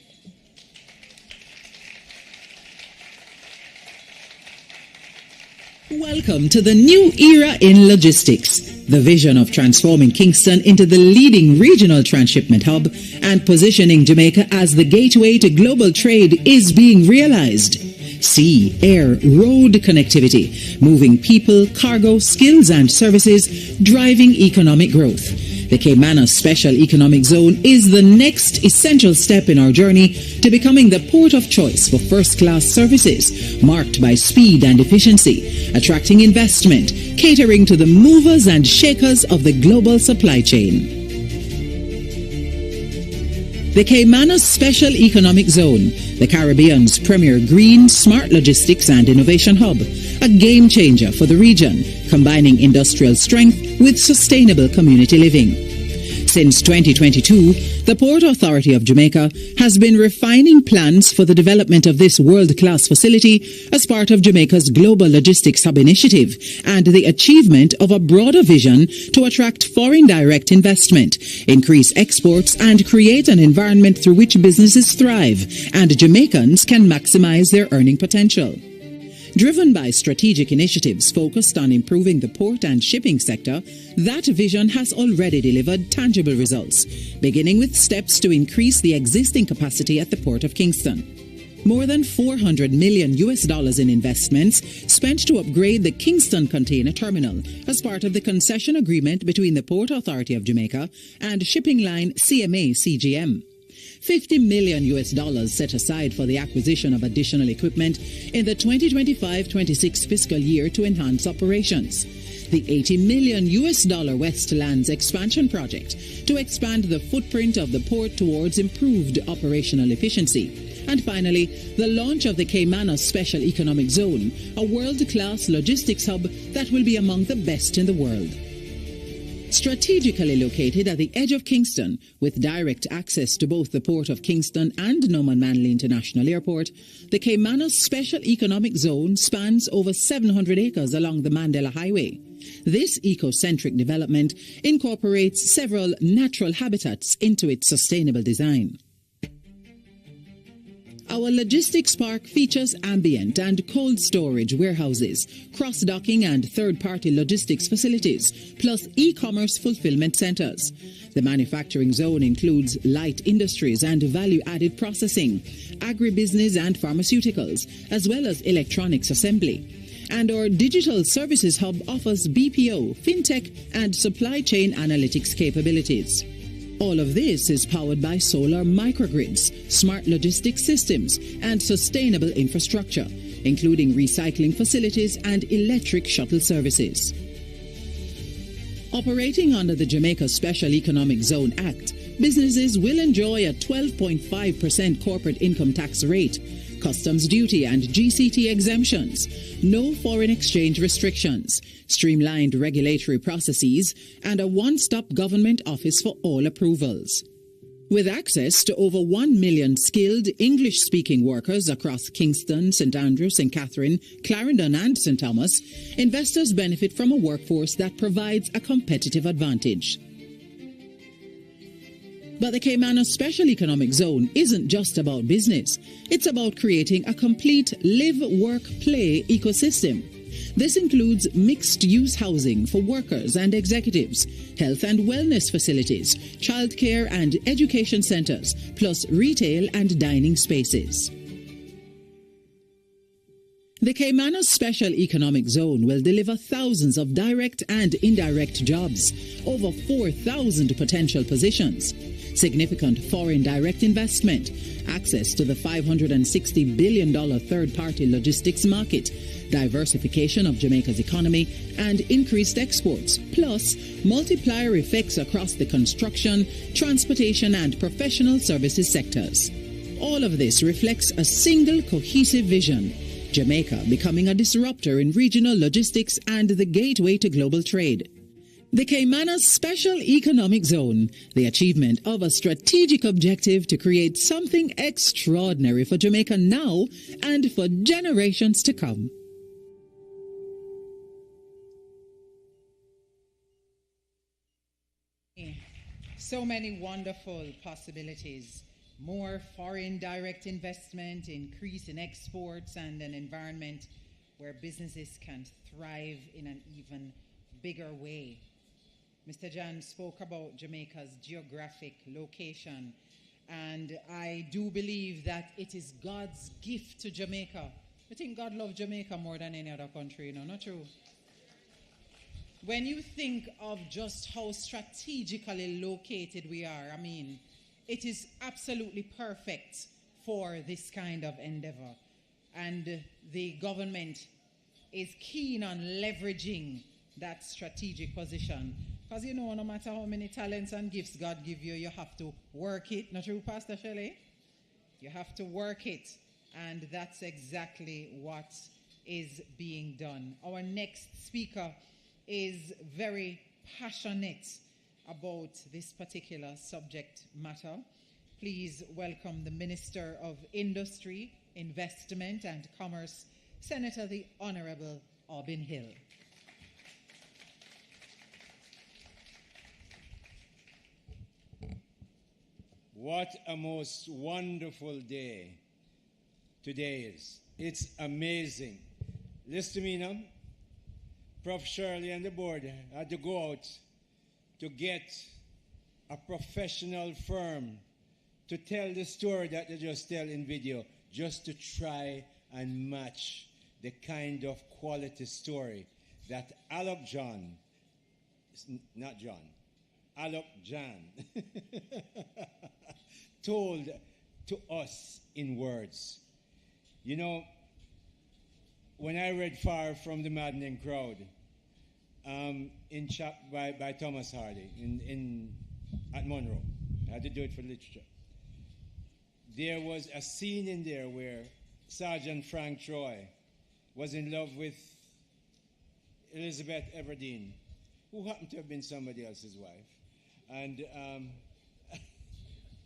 Welcome to the new era in logistics. The vision of transforming Kingston into the leading regional transshipment hub and positioning Jamaica as the gateway to global trade is being realized. Sea, air, road connectivity, moving people, cargo, skills and services, driving economic growth. The Caymanas Special Economic Zone is the next essential step in our journey to becoming the port of choice for first-class services, marked by speed and efficiency, attracting investment, catering to the movers and shakers of the global supply chain. The Caymanas Special Economic Zone, the Caribbean's premier green, smart logistics and innovation hub, a game changer for the region, combining industrial strength with sustainable community living. Since 2022, the Port Authority of Jamaica has been refining plans for the development of this world-class facility as part of Jamaica's Global Logistics Hub initiative and the achievement of a broader vision to attract foreign direct investment, increase exports and create an environment through which businesses thrive and Jamaicans can maximize their earning potential. Driven by strategic initiatives focused on improving the port and shipping sector, that vision has already delivered tangible results, beginning with steps to increase the existing capacity at the Port of Kingston. More than $400 million in investments spent to upgrade the Kingston Container Terminal as part of the concession agreement between the Port Authority of Jamaica and shipping line CMA CGM. $50 million set aside for the acquisition of additional equipment in the 2025-26 fiscal year to enhance operations. The $80 million Westlands expansion project to expand the footprint of the port towards improved operational efficiency. And finally, the launch of the Caymanas Special Economic Zone, a world-class logistics hub that will be among the best in the world. Strategically located at the edge of Kingston, with direct access to both the Port of Kingston and Norman Manley International Airport, the Caymanas Special Economic Zone spans over 700 acres along the Mandela Highway. This eco-centric development incorporates several natural habitats into its sustainable design. Our logistics park features ambient and cold storage warehouses, cross-docking and third-party logistics facilities, plus e-commerce fulfillment centers. The manufacturing zone includes light industries and value-added processing, agribusiness and pharmaceuticals, as well as electronics assembly. And our digital services hub offers BPO, fintech, and supply chain analytics capabilities. All of this is powered by solar microgrids, smart logistics systems, and sustainable infrastructure, including recycling facilities and electric shuttle services. Operating under the Jamaica Special Economic Zone Act, businesses will enjoy a 12.5% corporate income tax rate, customs duty and GCT exemptions, no foreign exchange restrictions, streamlined regulatory processes, and a one-stop government office for all approvals. With access to over 1 million skilled English-speaking workers across Kingston, St. Andrew, St. Catherine, Clarendon, and St. Thomas, investors benefit from a workforce that provides a competitive advantage. But the Caymanas Special Economic Zone isn't just about business. It's about creating a complete live, work, play ecosystem. This includes mixed-use housing for workers and executives, health and wellness facilities, childcare and education centers, plus retail and dining spaces. The Caymanas Special Economic Zone will deliver thousands of direct and indirect jobs, over 4,000 potential positions, significant foreign direct investment, access to the $560 billion third-party logistics market, diversification of Jamaica's economy, and increased exports, plus multiplier effects across the construction, transportation, and professional services sectors. All of this reflects a single cohesive vision: Jamaica becoming a disruptor in regional logistics and the gateway to global trade. The Caymanas Special Economic Zone, the achievement of a strategic objective to create something extraordinary for Jamaica now and for generations to come. So many wonderful possibilities. More foreign direct investment, increase in exports, and an environment where businesses can thrive in an even bigger way. Mr. Jan spoke about Jamaica's geographic location, and I do believe that it is God's gift to Jamaica. I think God loves Jamaica more than any other country, not true? When you think of just how strategically located we are, it is absolutely perfect for this kind of endeavor. And the government is keen on leveraging that strategic position. Because no matter how many talents and gifts God give you, you have to work it. Not true, Pastor Shelley? You have to work it. And that's exactly what is being done. Our next speaker is very passionate about this particular subject matter. Please welcome the Minister of Industry, Investment and Commerce, Senator the Honorable Aubin Hill. What a most wonderful day today is. It's amazing. Listen to me now. Prof. Shirley and the board had to go out to get a professional firm to tell the story that they just tell in video, just to try and match the kind of quality story that Alok Jan told to us in words. You know, when I read Far From the Maddening Crowd, by Thomas Hardy at Monroe, I had to do it for literature. There was a scene in there where Sergeant Frank Troy was in love with Elizabeth Everdeen, who happened to have been somebody else's wife. And,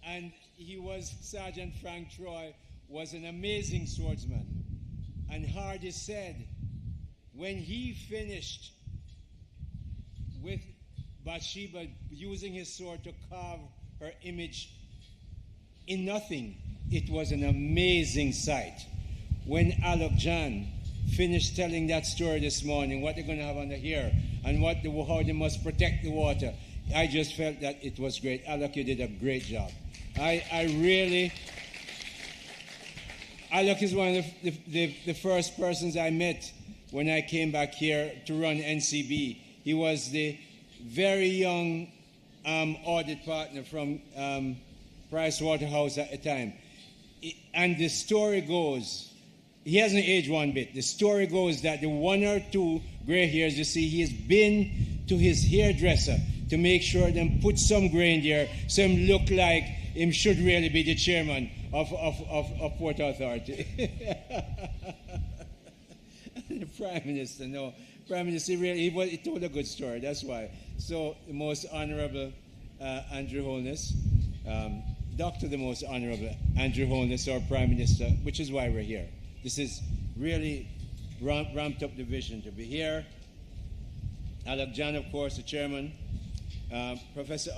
and he was, Sergeant Frank Troy was an amazing swordsman. And Hardy said, when he finished with Bathsheba using his sword to carve her image in nothing, it was an amazing sight. When Alok Jan finished telling that story this morning, what they're going to have under here, and how they must protect the water, I just felt that it was great. Alok, you did a great job. Alok is one of the first persons I met when I came back here to run NCB. He was the very young audit partner from Price Waterhouse at the time. And the story goes, he hasn't aged one bit. The story goes that the one or two gray hairs you see, he has been to his hairdresser to make sure them put some gray in there so him look like him should really be the chairman of Port Authority. The Prime Minister, no. Prime Minister, he told a good story, that's why. So, the Most Honorable Andrew Holness, Dr. the Most Honorable Andrew Holness, our Prime Minister, which is why we're here. This is really ramped up the vision to be here. Alok Jan, of course, the Chairman. Professor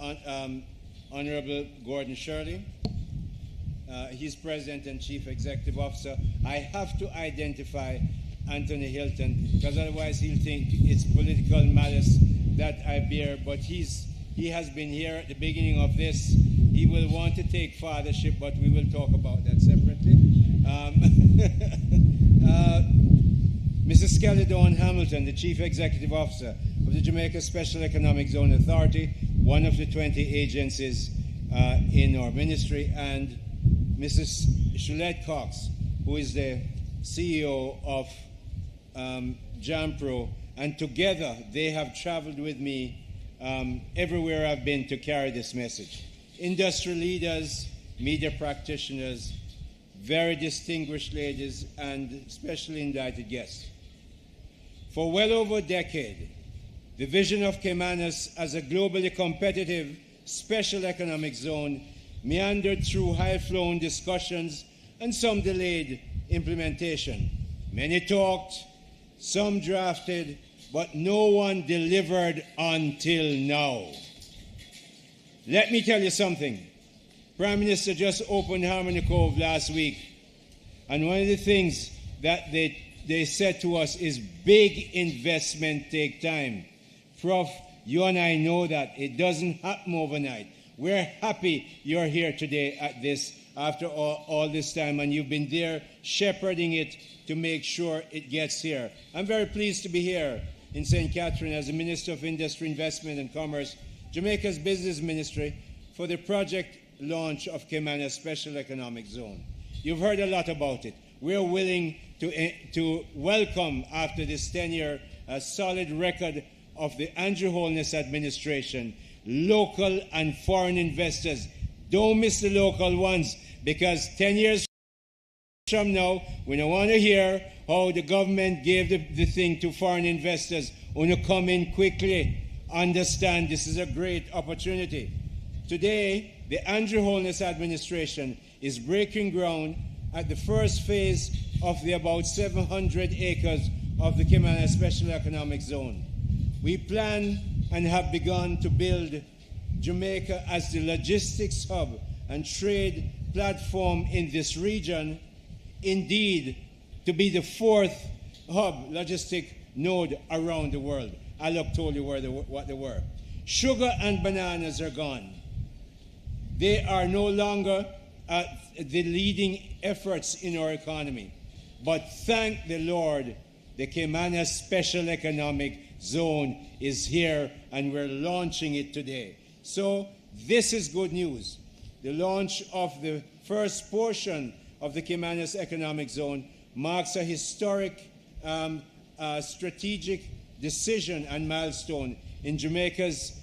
Honorable Gordon Shirley. He's President and Chief Executive Officer. I have to identify Anthony Hilton, because otherwise he'll think it's political malice that I bear, but he has been here at the beginning of this. He will want to take fathership, but we will talk about that separately. Mrs. Kelly Dawn Hamilton, the Chief Executive Officer of the Jamaica Special Economic Zone Authority, one of the 20 agencies in our ministry, and Mrs. Shulette Cox, who is the CEO of JAMPRO, and together they have traveled with me everywhere I've been to carry this message. Industry leaders, media practitioners, very distinguished ladies, and specially invited guests. For well over a decade, the vision of Caymanas as a globally competitive special economic zone meandered through high-flown discussions and some delayed implementation. Many talked, some drafted, but no one delivered until now. Let me tell you something. Prime Minister just opened Harmony Cove last week, and one of the things that they said to us is big investment take time. Prof, you and I know that it doesn't happen overnight. We're happy you're here today at this after all this time, and you've been there shepherding it to make sure it gets here. I'm very pleased to be here in St. Catherine as the Minister of Industry, Investment and Commerce, Jamaica's Business Ministry, for the project launch of Caymanas Special Economic Zone. You've heard a lot about it. We're willing to welcome, after this 10-year solid record of the Andrew Holness administration, local and foreign investors. Don't miss the local ones, because 10 years from now, we don't want to hear how the government gave the thing to foreign investors who want to come in quickly. Understand this is a great opportunity. Today, the Andrew Holness administration is breaking ground at the first phase of the about 700 acres of the Caymanas Special Economic Zone. We plan and have begun to build Jamaica as the logistics hub and trade platform in this region, indeed to be the fourth hub logistic node around the world. Alok told you what they were. Sugar and bananas are gone. They are no longer the leading efforts in our economy. But thank the Lord, the Caymanas Special Economic Zone is here, and we're launching it today. So this is good news. The launch of the first portion of the Caymanas Economic Zone marks a historic strategic decision and milestone in Jamaica's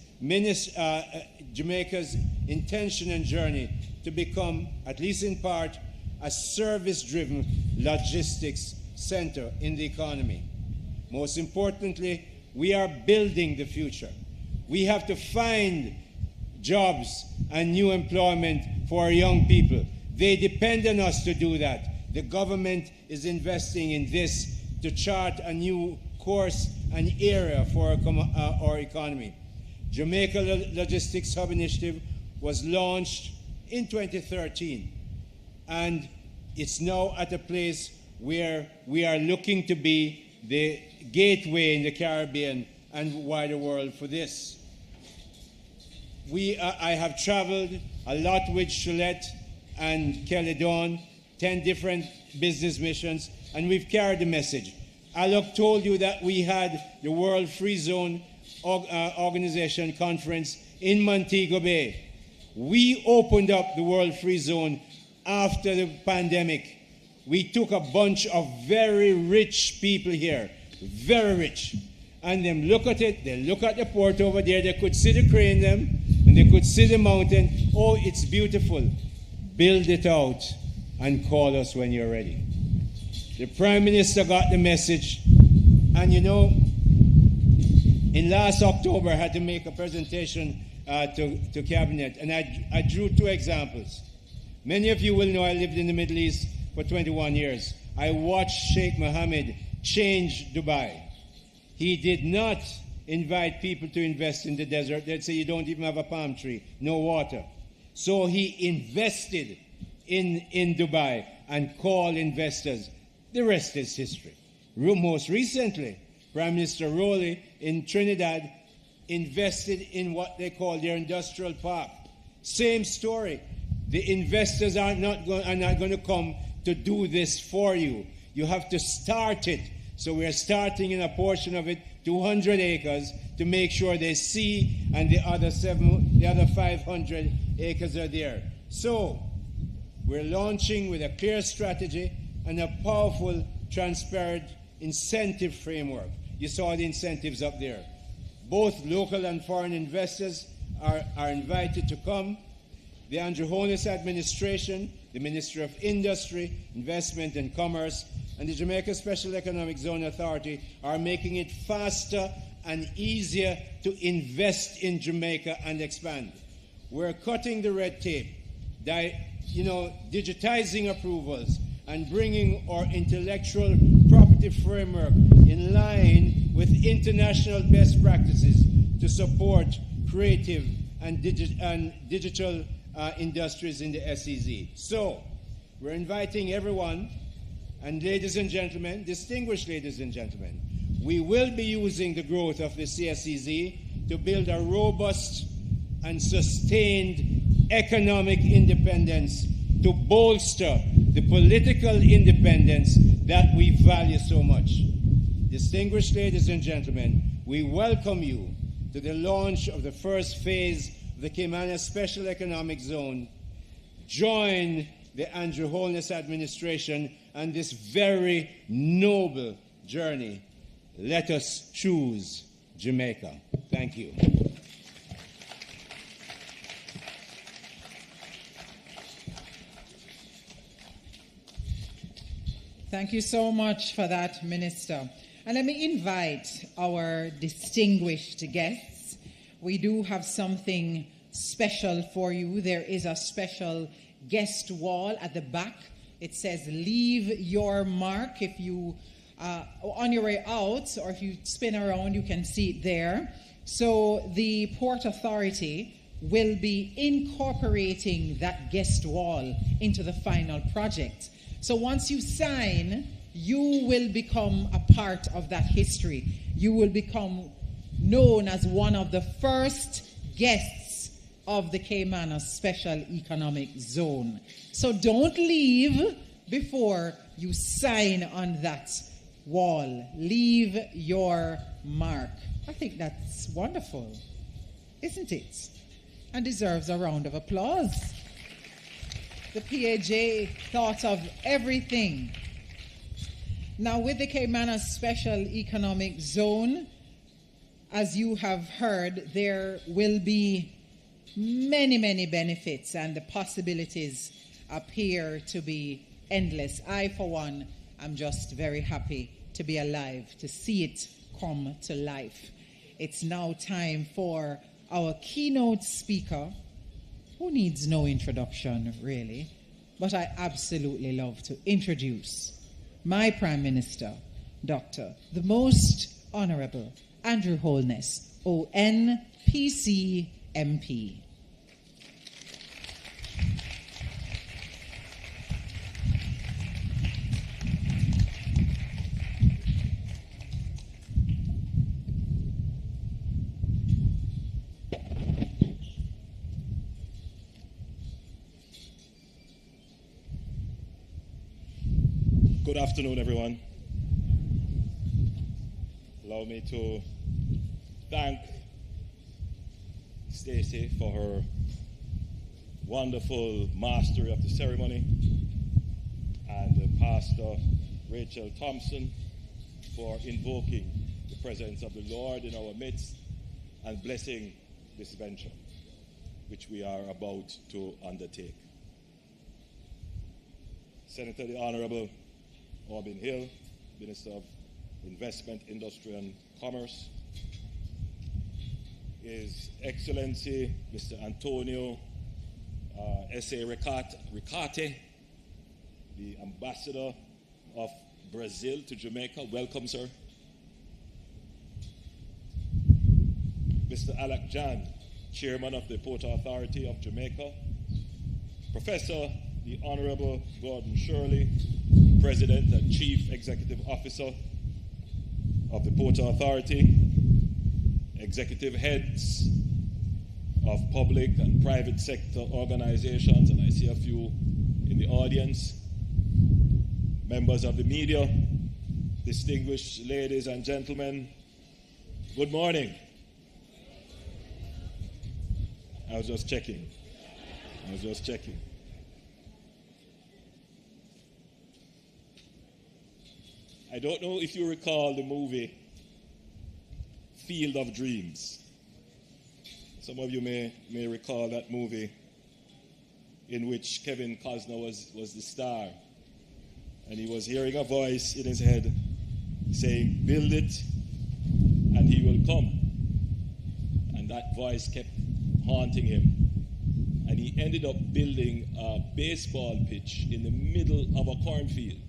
intention and journey to become, at least in part, a service-driven logistics center in the economy. Most importantly, We are building the future. We have to find jobs and new employment for our young people. They depend on us to do that. The government is investing in this to chart a new course and area for our economy. Jamaica Logistics Hub Initiative was launched in 2013, and it's now at a place where we are looking to be the gateway in the Caribbean and wider world for this. I have traveled a lot with Shalette and Kelly Dawn, 10 different business missions, and we've carried the message. Alok told you that we had the World Free Zone Organization Conference in Montego Bay. We opened up the World Free Zone after the pandemic. We took a bunch of very rich people here, very rich, and them look at it, they look at the port over there, they could see the crane them, and they could see the mountain. Oh, it's beautiful. Build it out and call us when you're ready. The Prime Minister got the message, and you know, in last October I had to make a presentation to Cabinet, and I drew two examples. Many of you will know I lived in the Middle East for 21 years. I watched Sheikh Mohammed change Dubai. He did not invite people to invest in the desert. They'd say you don't even have a palm tree, no water. So he invested in Dubai and called investors. The rest is history. Most recently, Prime Minister Rowley in Trinidad invested in what they call their industrial park. Same story. The investors are not going to come to do this for you. You have to start it. So we're starting in a portion of it, 200 acres, to make sure they see, and the other 500 acres are there. So we're launching with a clear strategy and a powerful, transparent incentive framework. You saw the incentives up there. Both local and foreign investors are invited to come. The Andrew Holness administration, the Ministry of Industry, Investment and Commerce, and the Jamaica Special Economic Zone Authority are making it faster and easier to invest in Jamaica and expand. We're cutting the red tape, digitizing approvals, and bringing our intellectual property framework in line with international best practices to support creative and digital industries in the SEZ. So, we're inviting everyone, and ladies and gentlemen, distinguished ladies and gentlemen, we will be using the growth of the CSEZ to build a robust and sustained economic independence to bolster the political independence that we value so much. Distinguished ladies and gentlemen, we welcome you to the launch of the first phase of the Caymanas Special Economic Zone. Join the Andrew Holness administration on this very noble journey. Let us choose Jamaica. Thank you. Thank you so much for that, Minister. And let me invite our distinguished guests. We do have something special for you. There is a special guest wall at the back. It says, "Leave your mark." If you on your way out, or if you spin around, you can see it there. So the Port Authority will be incorporating that guest wall into the final project. So once you sign, you will become a part of that history. You will become known as one of the first guests of the Caymanas Special Economic Zone. So don't leave before you sign on that wall. Leave your mark. I think that's wonderful, isn't it? And deserves a round of applause. The PAJ thought of everything. Now, with the Caymanas Special Economic Zone, as you have heard, there will be many, many benefits, and the possibilities appear to be endless. I, for one, am just very happy to be alive, to see it come to life. It's now time for our keynote speaker, who needs no introduction, really, but I absolutely love to introduce my Prime Minister, Dr. the Most Honorable Andrew Holness, ONPC MP. Good afternoon, everyone. Allow me to thank Stacey for her wonderful mastery of the ceremony, and Pastor Rachel Thompson for invoking the presence of the Lord in our midst and blessing this venture, which we are about to undertake. Senator the Honorable Orbin Hill, Minister of Investment, Industry and Commerce, His Excellency Mr. Antonio S.A. Ricarte, the Ambassador of Brazil to Jamaica. Welcome, sir. Mr. Alec Jan, Chairman of the Port Authority of Jamaica. Professor the Honorable Gordon Shirley, President and Chief Executive Officer of the Port Authority, executive heads of public and private sector organizations, and I see a few in the audience, members of the media, distinguished ladies and gentlemen, good morning. I was just checking. I don't know if you recall the movie Field of Dreams. Some of you may recall that movie in which Kevin Costner was the star, and he was hearing a voice in his head saying, "Build it and he will come." And that voice kept haunting him, and he ended up building a baseball pitch in the middle of a cornfield.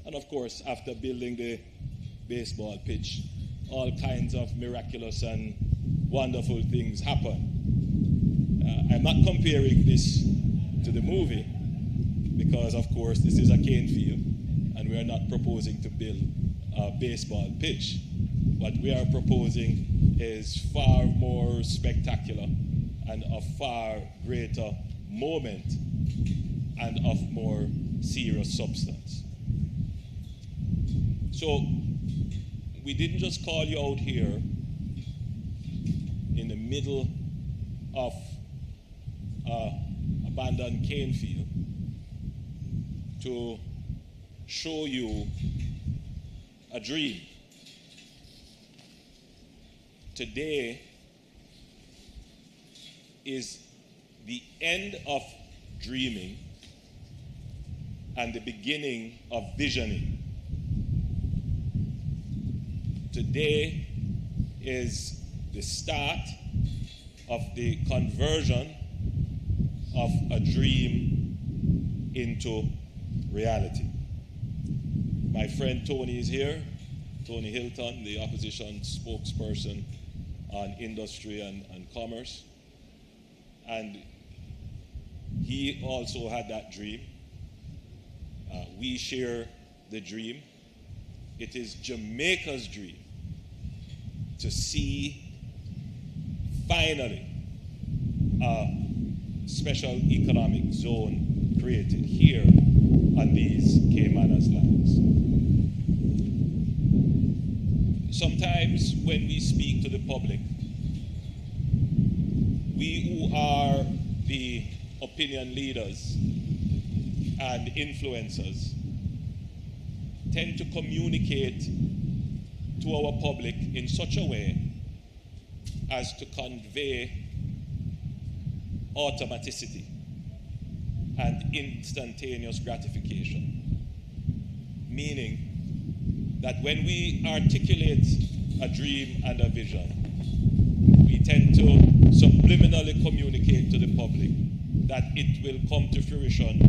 And of course, after building the baseball pitch, all kinds of miraculous and wonderful things happen. I'm not comparing this to the movie because, of course, this is a cane field and we are not proposing to build a baseball pitch. What we are proposing is far more spectacular and a far greater moment and of more serious substance. So we didn't just call you out here in the middle of an abandoned cane field to show you a dream. Today is the end of dreaming and the beginning of visioning. Today is the start of the conversion of a dream into reality. My friend Tony is here, Tony Hilton, the opposition spokesperson on industry and commerce. And he also had that dream. We share the dream. It is Jamaica's dream to see finally a special economic zone created here on these Caymanas lands. Sometimes when we speak to the public, we who are the opinion leaders and influencers tend to communicate to our public in such a way as to convey automaticity and instantaneous gratification. Meaning, that when we articulate a dream and a vision, we tend to subliminally communicate to the public that it will come to fruition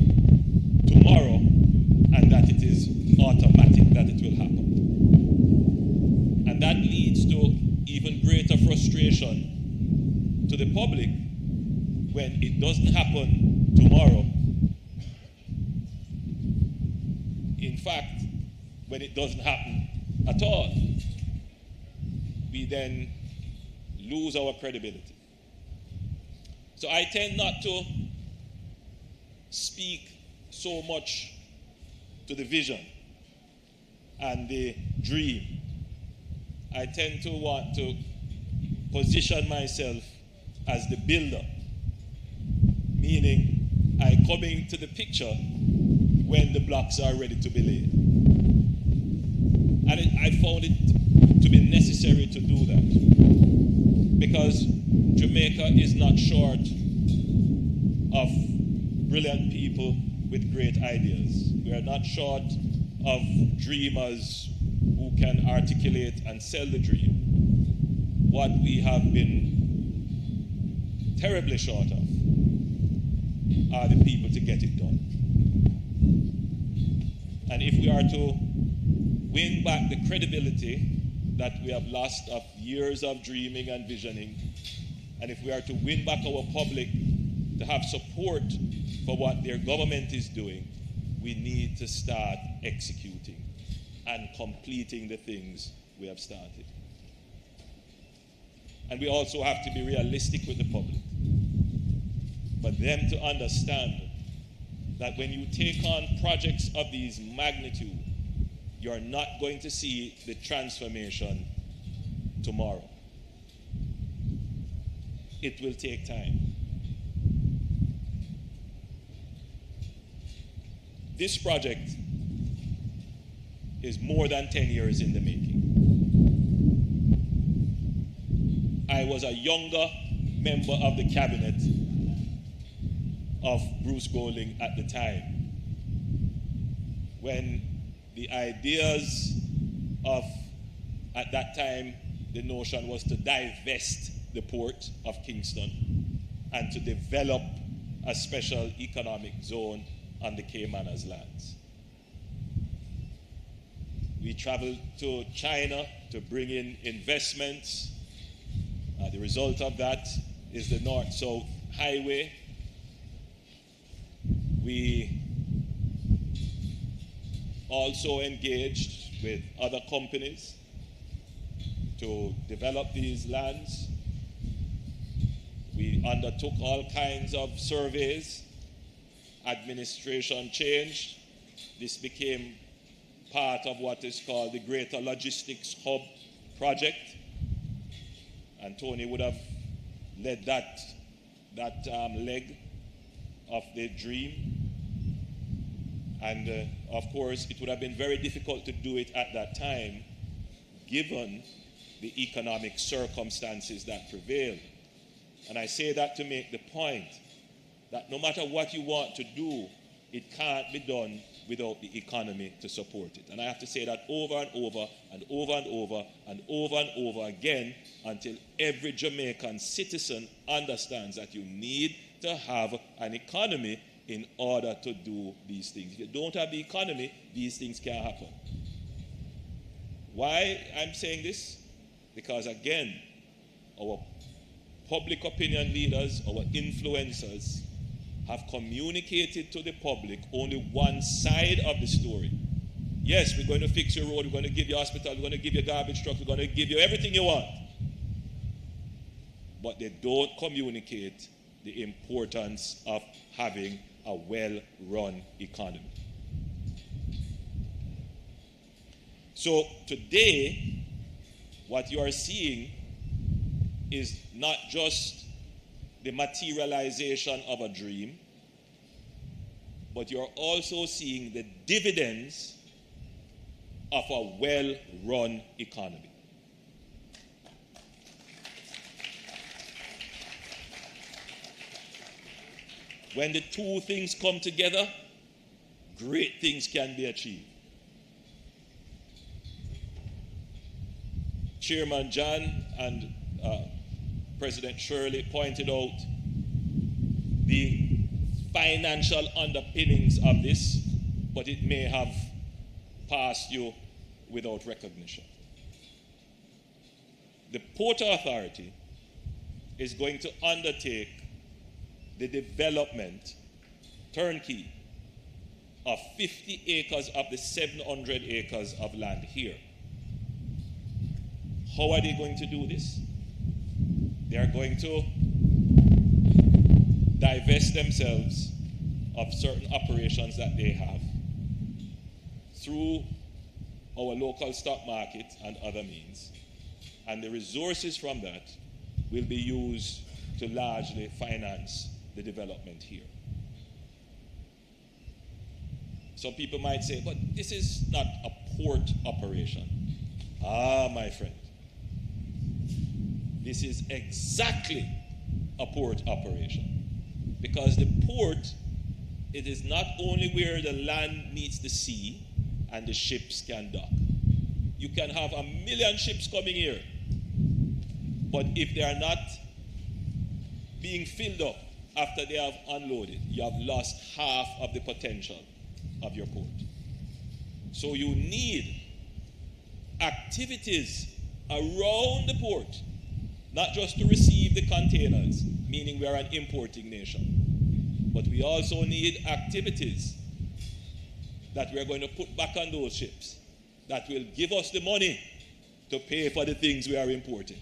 tomorrow and that it is automatic, that it will happen. And that leads to even greater frustration to the public when it doesn't happen tomorrow. In fact, when it doesn't happen at all, we then lose our credibility. So I tend not to speak so much to the vision and the dream. I tend to want to position myself as the builder, meaning I come into the picture when the blocks are ready to be laid. And I found it to be necessary to do that because Jamaica is not short of brilliant people with great ideas. We are not short of dreamers who can articulate and sell the dream. What we have been terribly short of are the people to get it done. And if we are to win back the credibility that we have lost of years of dreaming and visioning, and if we are to win back our public to have support for what their government is doing, we need to start executing and completing the things we have started. And we also have to be realistic with the public, for them to understand that when you take on projects of these magnitude, you're not going to see the transformation tomorrow. It will take time. This project is more than 10 years in the making. I was a younger member of the cabinet of Bruce Golding at the time, when the ideas of, at that time, the notion was to divest the port of Kingston and to develop a special economic zone on the Caymanas lands. We traveled to China to bring in investments. The result of that is the North-South Highway. We also engaged with other companies to develop these lands. We undertook all kinds of surveys. Administration changed. This became part of what is called the Greater Logistics Hub project. And Tony would have led that leg of the dream. And of course, it would have been very difficult to do it at that time, given the economic circumstances that prevailed. And I say that to make the point that no matter what you want to do, it can't be done without the economy to support it. And I have to say that over and over and over and over and over and over again until every Jamaican citizen understands that you need to have an economy in order to do these things. If you don't have the economy, these things can't happen. Why I'm saying this? Because again, our public opinion leaders, our influencers, have communicated to the public only one side of the story. Yes, we're going to fix your road, we're going to give you hospital, we're going to give you garbage truck, we're going to give you everything you want. But they don't communicate the importance of having a well-run economy. So today, what you are seeing is not just the materialization of a dream, but you're also seeing the dividends of a well-run economy. When the two things come together, great things can be achieved. Chairman John and President Shirley pointed out the financial underpinnings of this, but it may have passed you without recognition. The Port Authority is going to undertake the development, turnkey, of 50 acres of the 700 acres of land here. How are they going to do this? They are going to divest themselves of certain operations that they have through our local stock market and other means. And the resources from that will be used to largely finance the development here. Some people might say, but this is not a port operation. Ah, my friend. This is exactly a port operation. Because the port, it is not only where the land meets the sea and the ships can dock. You can have 1 million ships coming here, but if they are not being filled up after they have unloaded, you have lost half of the potential of your port. So you need activities around the port, not just to receive the containers, meaning we are an importing nation, but we also need activities that we are going to put back on those ships that will give us the money to pay for the things we are importing.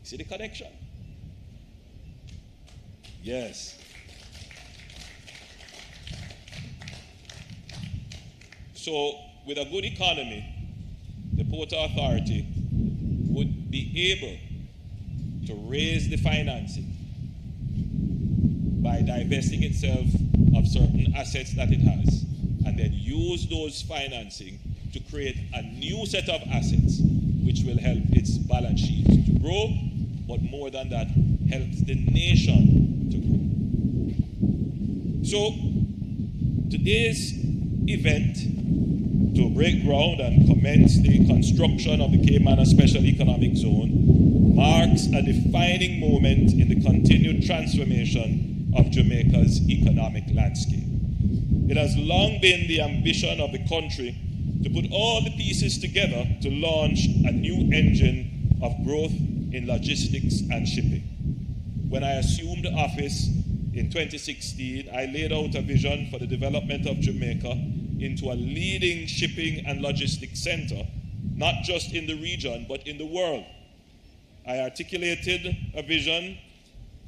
See the connection? Yes. So, with a good economy, the Port Authority would be able to raise the financing by divesting itself of certain assets that it has, and then use those financing to create a new set of assets which will help its balance sheet to grow, but more than that, helps the nation to grow. So, today's event to break ground and commence the construction of the Caymanas Special Economic Zone marks a defining moment in the continued transformation of Jamaica's economic landscape. It has long been the ambition of the country to put all the pieces together to launch a new engine of growth in logistics and shipping. When I assumed office in 2016, I laid out a vision for the development of Jamaica into a leading shipping and logistics center, not just in the region, but in the world. I articulated a vision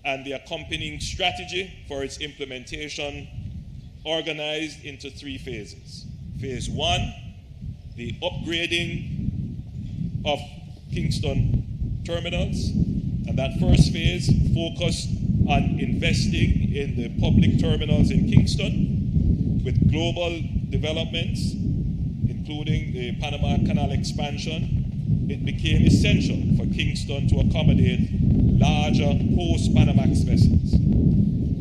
and the accompanying strategy for its implementation, organized into 3 phases. Phase 1, the upgrading of Kingston terminals, and that first phase focused on investing in the public terminals in Kingston with global developments, including the Panama Canal expansion. It became essential for Kingston to accommodate larger post-Panamax vessels.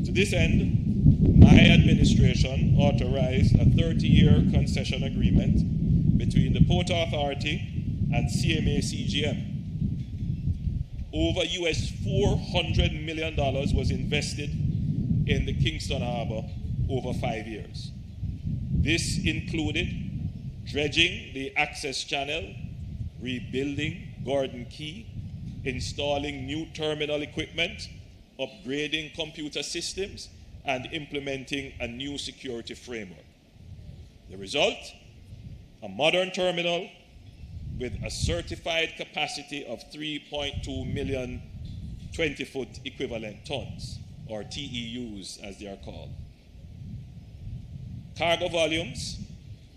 To this end, my administration authorized a 30-year concession agreement between the Port Authority and CMA CGM. Over US $400 million was invested in the Kingston Harbor over 5 years. This included dredging the access channel, rebuilding Gordon Quay, installing new terminal equipment, upgrading computer systems, and implementing a new security framework. The result? A modern terminal with a certified capacity of 3.2 million 20-foot equivalent tons, or TEUs as they are called. Cargo volumes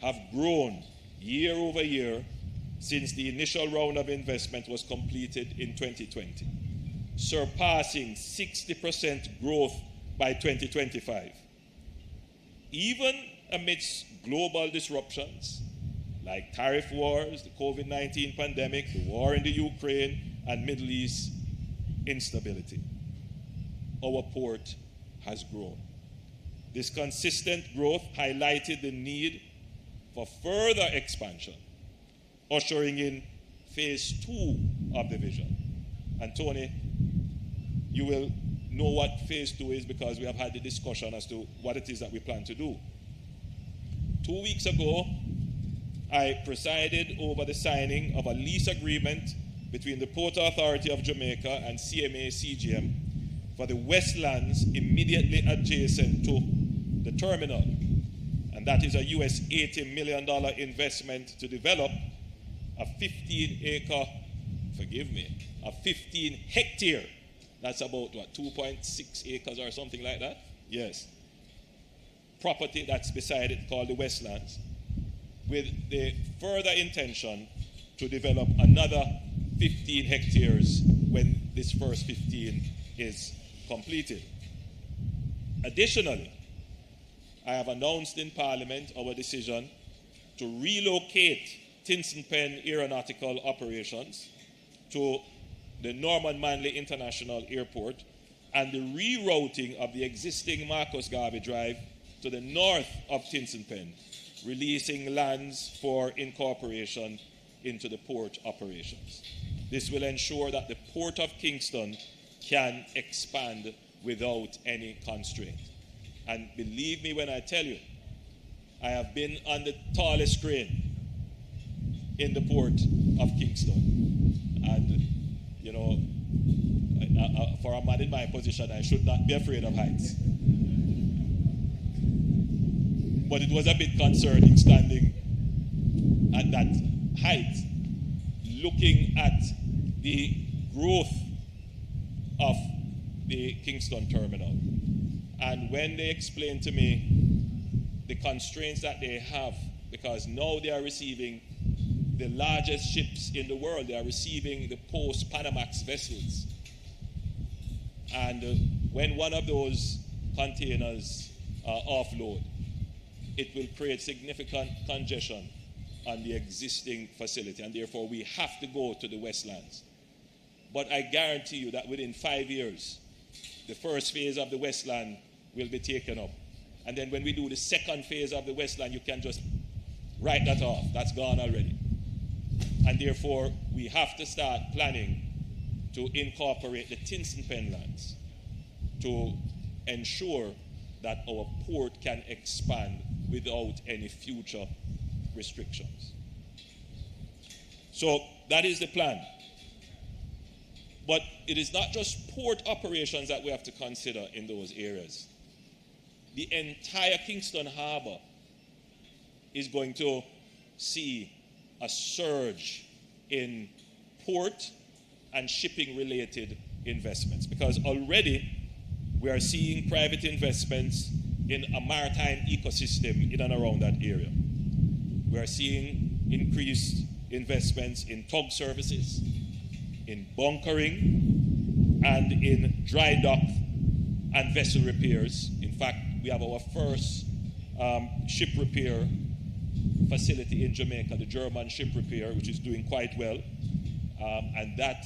have grown year over year since the initial round of investment was completed in 2020, surpassing 60% growth by 2025. Even amidst global disruptions like tariff wars, the COVID-19 pandemic, the war in the Ukraine, and Middle East instability, our port has grown. This consistent growth highlighted the need for further expansion, ushering in phase 2 of the vision. And Tony, you will know what phase 2 is because we have had the discussion as to what it is that we plan to do. 2 weeks ago, I presided over the signing of a lease agreement between the Port Authority of Jamaica and CMA-CGM for the Westlands immediately adjacent to the terminal. And that is a US $80 million investment to develop a 15-acre, a 15-hectare, that's about what, 2.6 acres or something like that? Yes. Property that's beside it called the Westlands, with the further intention to develop another 15 hectares when this first 15 is completed. Additionally, I have announced in Parliament our decision to relocate Tinson Pen aeronautical operations to the Norman Manley International Airport and the rerouting of the existing Marcus Garvey Drive to the north of Tinson Pen, releasing lands for incorporation into the port operations. This will ensure that the Port of Kingston can expand without any constraint. And believe me when I tell you, I have been on the tallest crane in the Port of Kingston. And, you know, for a man in my position, I should not be afraid of heights. But it was a bit concerning standing at that height, looking at the growth of the Kingston terminal. And when they explained to me the constraints that they have, because now they are receiving the largest ships in the world, they are receiving the post-Panamax vessels. And when one of those containers offload, it will create significant congestion on the existing facility, and therefore we have to go to the Westlands. But I guarantee you that within 5 years, the first phase of the Westland will be taken up. And then when we do the second phase of the Westland, you can just write that off. That's gone already. And therefore, we have to start planning to incorporate the Tinson Pen lands to ensure that our port can expand without any future restrictions. So that is the plan. But it is not just port operations that we have to consider in those areas. The entire Kingston Harbor is going to see a surge in port and shipping related investments, because already we are seeing private investments in a maritime ecosystem in and around that area. We are seeing increased investments in tug services, in bunkering, and in dry dock and vessel repairs. In fact, we have our first ship repair facility in Jamaica, the German ship repair, which is doing quite well. And that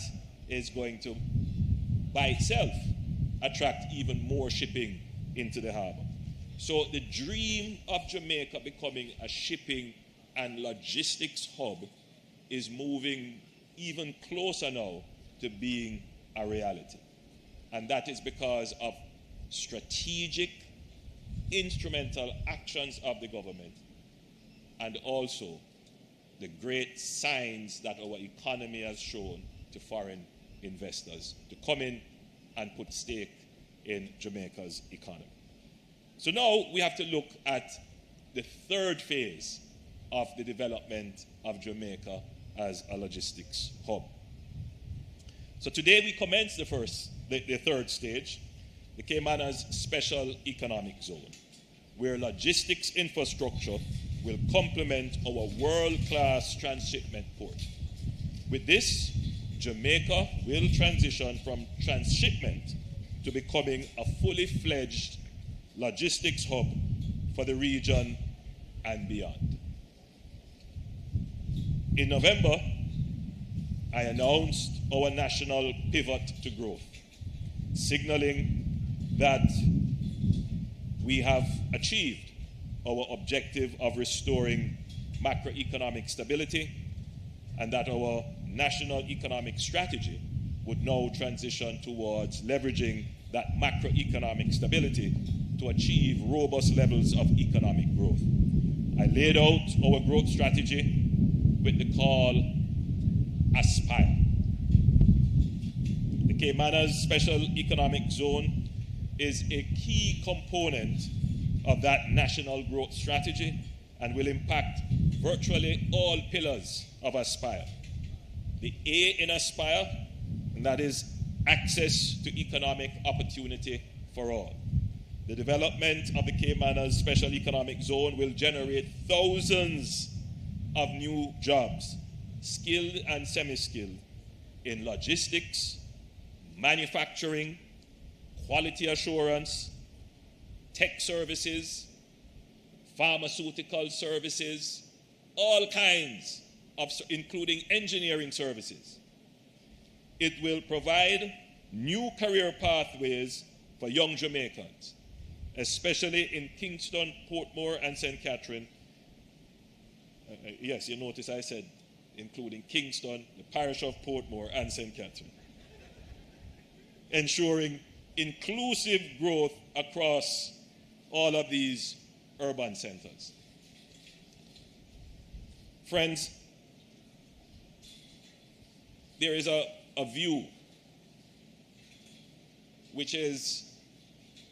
is going to, by itself, attract even more shipping into the harbor. So the dream of Jamaica becoming a shipping and logistics hub is moving even closer now to being a reality. And that is because of strategic, instrumental actions of the government, and also the great signs that our economy has shown to foreign investors to come in and put stake in Jamaica's economy. So now we have to look at the third phase of the development of Jamaica as a logistics hub. So today we commence the third stage, the Caymanas Special Economic Zone, where logistics infrastructure will complement our world-class transshipment port. With this, Jamaica will transition from transshipment to becoming a fully fledged logistics hub for the region and beyond. In November, I announced our national pivot to growth, signaling that we have achieved our objective of restoring macroeconomic stability and that our national economic strategy would now transition towards leveraging that macroeconomic stability to achieve robust levels of economic growth. I laid out our growth strategy with the call Aspire. The Caymanas Special Economic Zone is a key component of that national growth strategy and will impact virtually all pillars of Aspire. The A in Aspire, and that is access to economic opportunity for all. The development of the Caymanas Special Economic Zone will generate thousands of new jobs, skilled and semi-skilled, in logistics, manufacturing, quality assurance, tech services, pharmaceutical services, all kinds of, including engineering services. It will provide new career pathways for young Jamaicans, especially in Kingston, Portmore, and St. Catherine. Yes, you notice I said including Kingston, the parish of Portmore, and St. Catherine. Ensuring inclusive growth across all of these urban centers. Friends, there is a view which is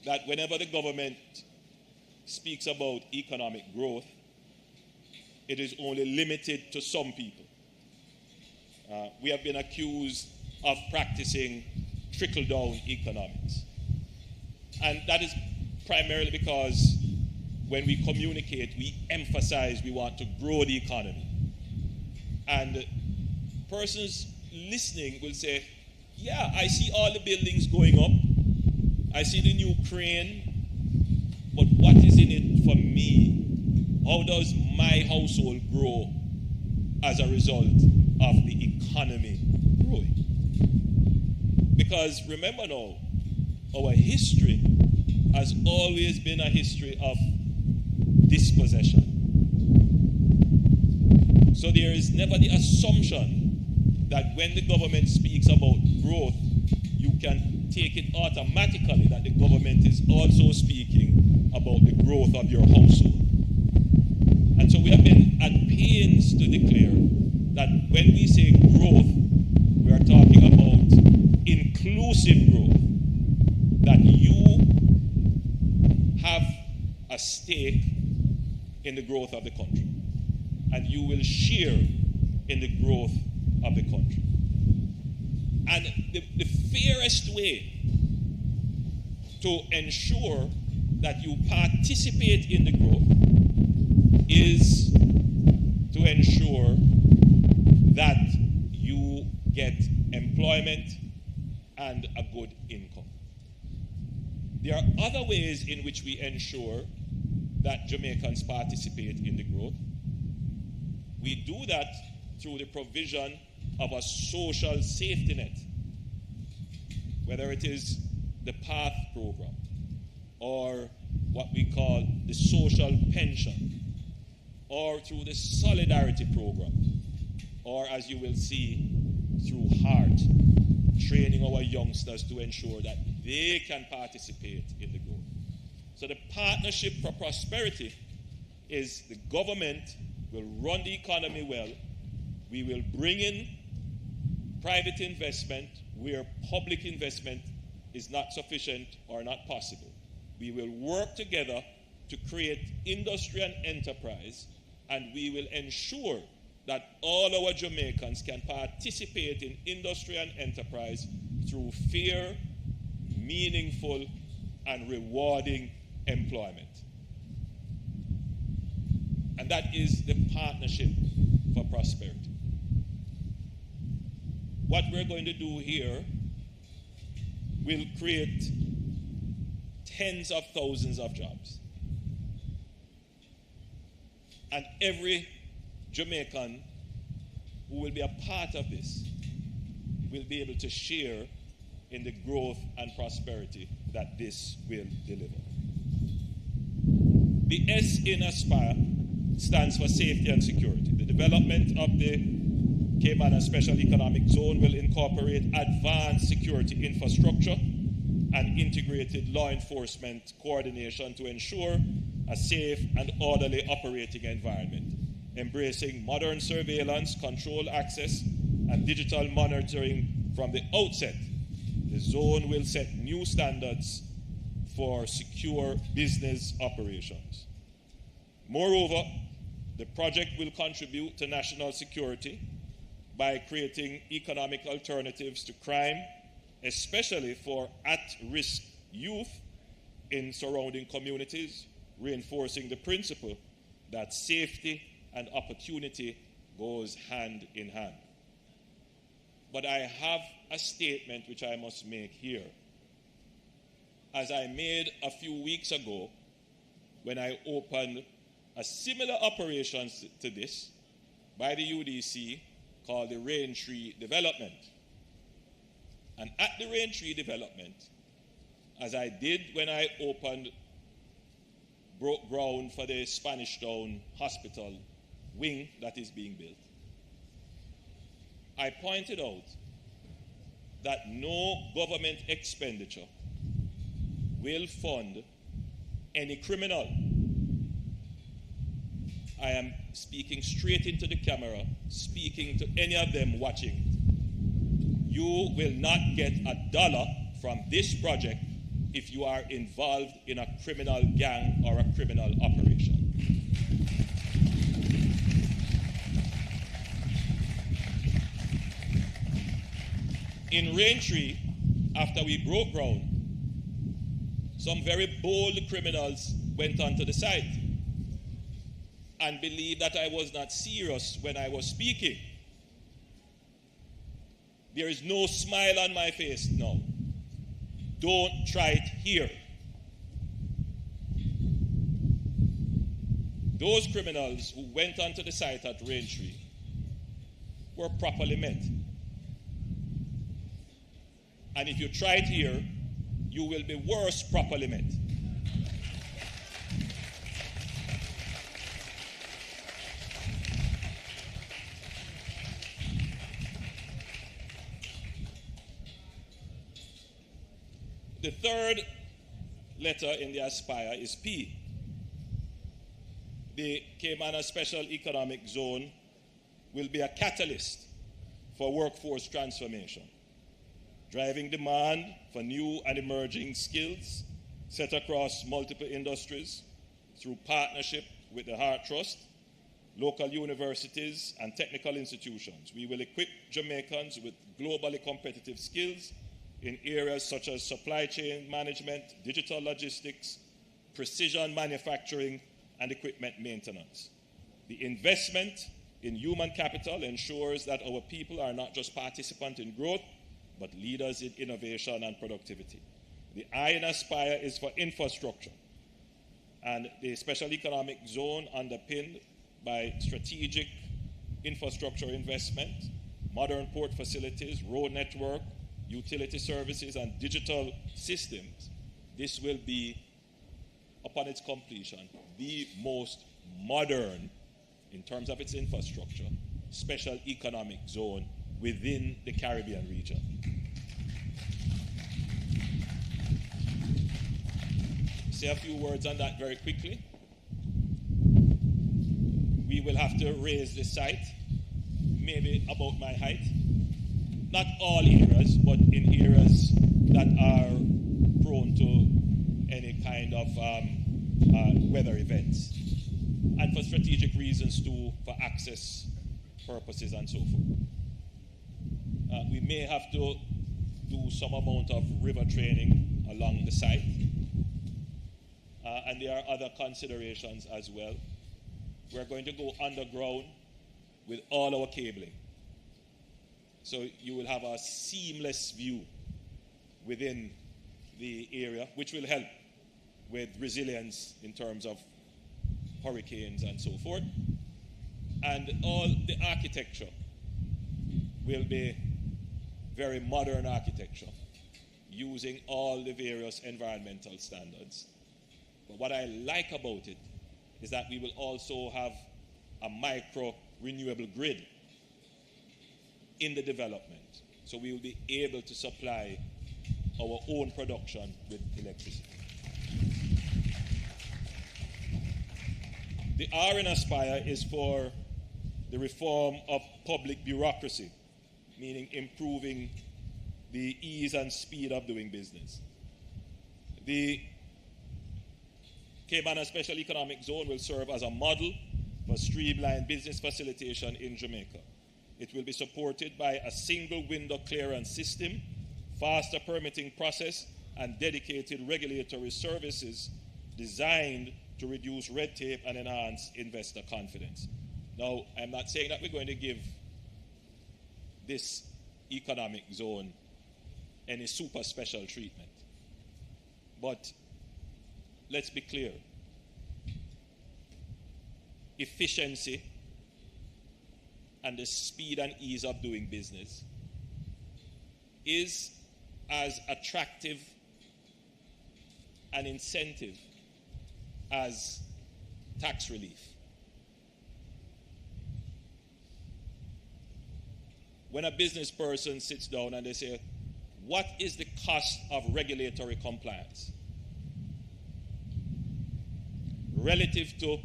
that whenever the government speaks about economic growth, it is only limited to some people. We have been accused of practicing trickle-down economics. And that is primarily because when we communicate, we emphasize we want to grow the economy. And persons listening will say, yeah, I see all the buildings going up. I see the new crane. But what is in it for me? How does my household grow as a result of the economy growing? Because remember now, our history has always been a history of dispossession. So there is never the assumption that when the government speaks about growth, you can take it automatically that the government is also speaking about the growth of your household. And so we have been at pains to declare that when we say growth, we are talking about inclusive growth, that you have a stake in the growth of the country, and you will share in the growth of the country. And the fairest way to ensure that you participate in the growth is to ensure that you get employment and a good income. There are other ways in which we ensure that Jamaicans participate in the growth. We do that through the provision of a social safety net, whether it is the PATH program or what we call the social pension, or through the solidarity program, or as you will see, through HEART, training our youngsters to ensure that they can participate in the growth. So the Partnership for Prosperity is the government will run the economy well. We will bring in private investment where public investment is not sufficient or not possible. We will work together to create industry and enterprise, and we will ensure that all our Jamaicans can participate in industry and enterprise through fair, meaningful, and rewarding employment. And that is the Partnership for Prosperity. What we're going to do here will create tens of thousands of jobs. And every Jamaican who will be a part of this will be able to share in the growth and prosperity that this will deliver. The S in Aspire stands for safety and security. The development of the Caymanas Special Economic Zone will incorporate advanced security infrastructure and integrated law enforcement coordination to ensure a safe and orderly operating environment, embracing modern surveillance, control access, and digital monitoring from the outset. The zone will set new standards for secure business operations. Moreover, the project will contribute to national security by creating economic alternatives to crime, especially for at-risk youth in surrounding communities, reinforcing the principle that safety and opportunity goes hand in hand. But I have a statement which I must make here. As I made a few weeks ago when I opened a similar operation to this by the UDC called the Rain Tree Development. And at the Rain Tree Development, as I did when I broke ground for the Spanish Town Hospital wing that is being built, I pointed out that no government expenditure will fund any criminal. I am speaking straight into the camera, speaking to any of them watching. You will not get $1 from this project if you are involved in a criminal gang or a criminal operation. In Rain Tree, after we broke ground, some very bold criminals went onto the site and believed that I was not serious when I was speaking. There is no smile on my face now. Don't try it here. Those criminals who went onto the site at Rain Tree were properly met. And if you try it here, you will be worse properly met. The third letter in the Aspire is P. The Caymanas Special Economic Zone will be a catalyst for workforce transformation, driving demand for new and emerging skills set across multiple industries through partnership with the Heart Trust, local universities, and technical institutions. We will equip Jamaicans with globally competitive skills in areas such as supply chain management, digital logistics, precision manufacturing, and equipment maintenance. The investment in human capital ensures that our people are not just participants in growth, but leaders in innovation and productivity. The I in Aspire is for infrastructure, and the Special Economic Zone underpinned by strategic infrastructure investment, modern port facilities, road network, utility services, and digital systems. This will be, upon its completion, the most modern, in terms of its infrastructure, special economic zone within the Caribbean region. Say a few words on that very quickly. We will have to raise the site, maybe about my height. Not all areas, but in areas that are prone to any kind of weather events. And for strategic reasons too, for access purposes and so forth. We may have to do some amount of river training along the site. And there are other considerations as well. We're going to go underground with all our cabling. So you will have a seamless view within the area, which will help with resilience in terms of hurricanes and so forth. And all the architecture will be very modern architecture, using all the various environmental standards. But what I like about it is that we will also have a micro renewable grid in the development. So we will be able to supply our own production with electricity. The R in Aspire is for the reform of public bureaucracy, meaning improving the ease and speed of doing business. The Caymanas Special Economic Zone will serve as a model for streamlined business facilitation in Jamaica. It will be supported by a single window clearance system, faster permitting process, and dedicated regulatory services designed to reduce red tape and enhance investor confidence. Now, I'm not saying that we're going to give this economic zone any super special treatment, but let's be clear. Efficiency and the speed and ease of doing business is as attractive an incentive as tax relief. When a business person sits down and they say, what is the cost of regulatory compliance relative to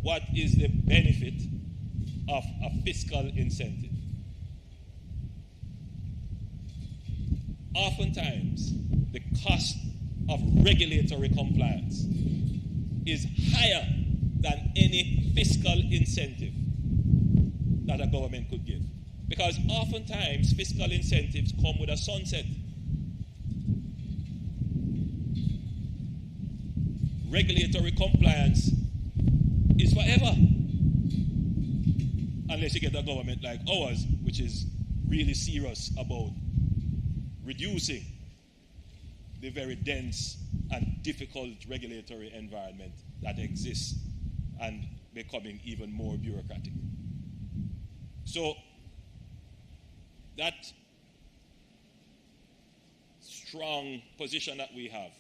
what is the benefit of a fiscal incentive? Oftentimes, the cost of regulatory compliance is higher than any fiscal incentive that a government could give. Because oftentimes, fiscal incentives come with a sunset. Regulatory compliance is forever. Unless you get a government like ours, which is really serious about reducing the very dense and difficult regulatory environment that exists and becoming even more bureaucratic. So that strong position that we have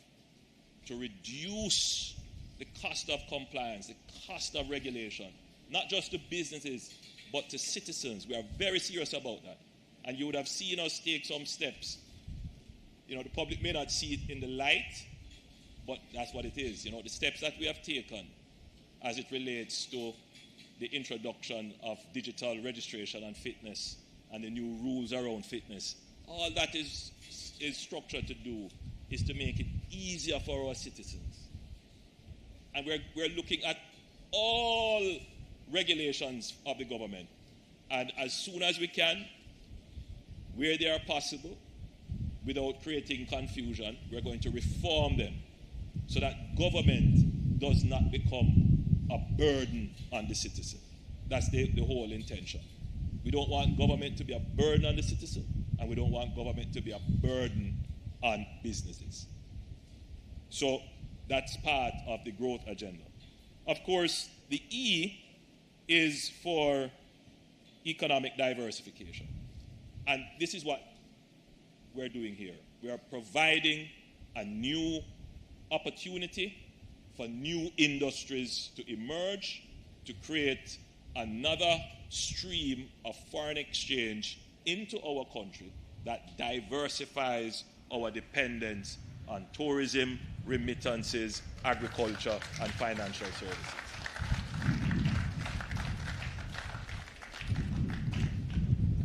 to reduce the cost of compliance, the cost of regulation, not just to businesses, but to citizens. We are very serious about that. And you would have seen us take some steps. You know, the public may not see it in the light, but that's what it is. You know, the steps that we have taken as it relates to the introduction of digital registration and fitness and the new rules around fitness. All that is structured to do is to make it easier for our citizens. And we're looking at all regulations of the government. And as soon as we can, where they are possible, without creating confusion, we're going to reform them so that government does not become a burden on the citizen. That's the whole intention. We don't want government to be a burden on the citizen, and we don't want government to be a burden on businesses. So that's part of the growth agenda. Of course, the E is for economic diversification. And this is what we're doing here. We are providing a new opportunity for new industries to emerge, to create another stream of foreign exchange into our country that diversifies our dependence on tourism, remittances, agriculture, and financial services.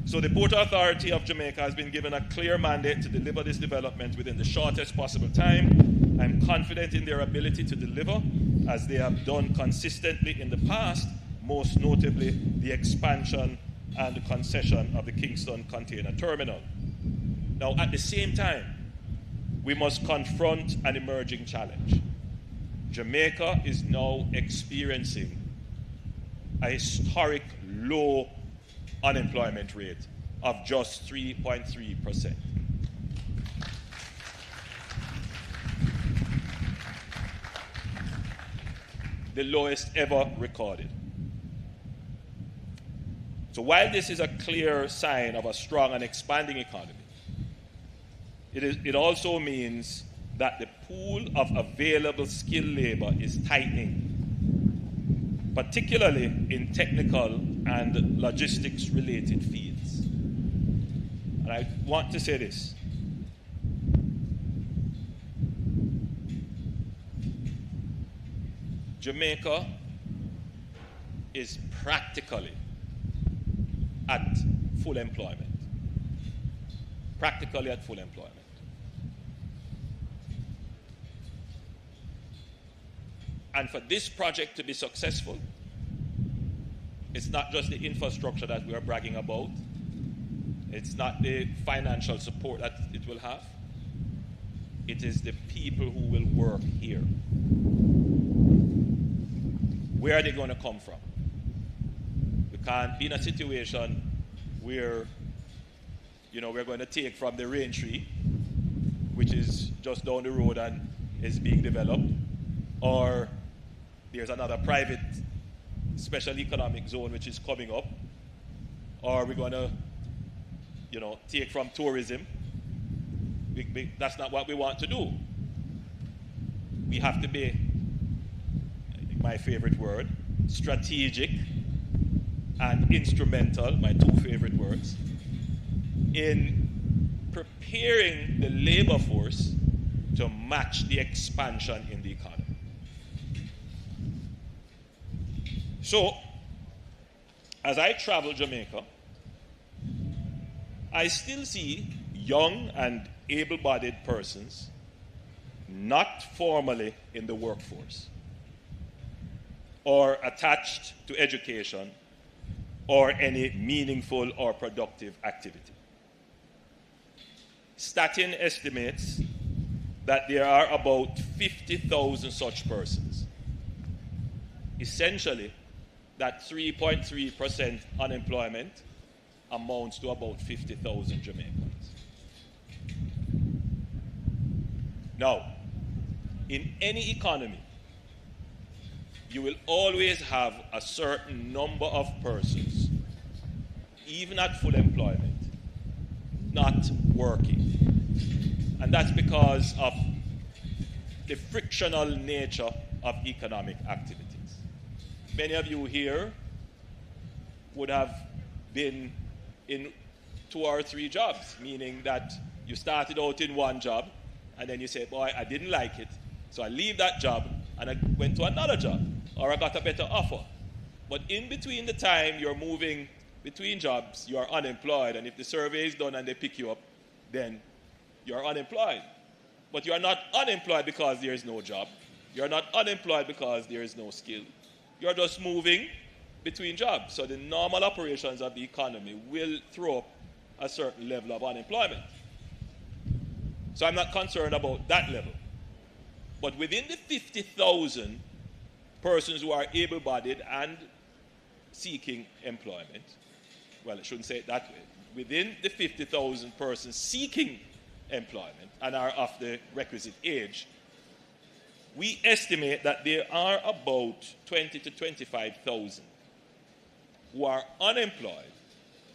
So the Port Authority of Jamaica has been given a clear mandate to deliver this development within the shortest possible time. I'm confident in their ability to deliver, as they have done consistently in the past, most notably the expansion and the concession of the Kingston Container Terminal. Now, at the same time, we must confront an emerging challenge. Jamaica is now experiencing a historic low unemployment rate of just 3.3%. The lowest ever recorded. So while this is a clear sign of a strong and expanding economy, it also means that the pool of available skilled labor is tightening, particularly in technical and logistics-related fields. And I want to say this. Jamaica is practically at full employment. Practically at full employment. And for this project to be successful, it's not just the infrastructure that we are bragging about. It's not the financial support that it will have. It is the people who will work here. Where are they going to come from? We can't be in a situation where, we're going to take from the rain tree, which is just down the road and is being developed, or there's another private special economic zone which is coming up, or we're going to, take from tourism. That's not what we want to do. We have to be, my favorite word, strategic and instrumental, my two favorite words, in preparing the labor force to match the expansion in the economy. So, as I travel Jamaica, I still see young and able-bodied persons not formally in the workforce or attached to education or any meaningful or productive activity. Statin estimates that there are about 50,000 such persons. Essentially, that 3.3% unemployment amounts to about 50,000 Jamaicans. Now, in any economy, you will always have a certain number of persons, even at full employment, not working. And that's because of the frictional nature of economic activities. Many of you here would have been in 2 or 3 jobs, meaning that you started out in one job and then you say, boy, I didn't like it, so I leave that job and I went to another job, or I got a better offer. But in between the time you're moving between jobs, you're unemployed, and if the survey is done and they pick you up, then you're unemployed. But you're not unemployed because there is no job. You're not unemployed because there is no skill. You're just moving between jobs. So the normal operations of the economy will throw up a certain level of unemployment. So I'm not concerned about that level. But within the 50,000 persons who are able-bodied and seeking employment, well, I shouldn't say it that way, within the 50,000 persons seeking employment and are of the requisite age, we estimate that there are about 20 to 25,000 who are unemployed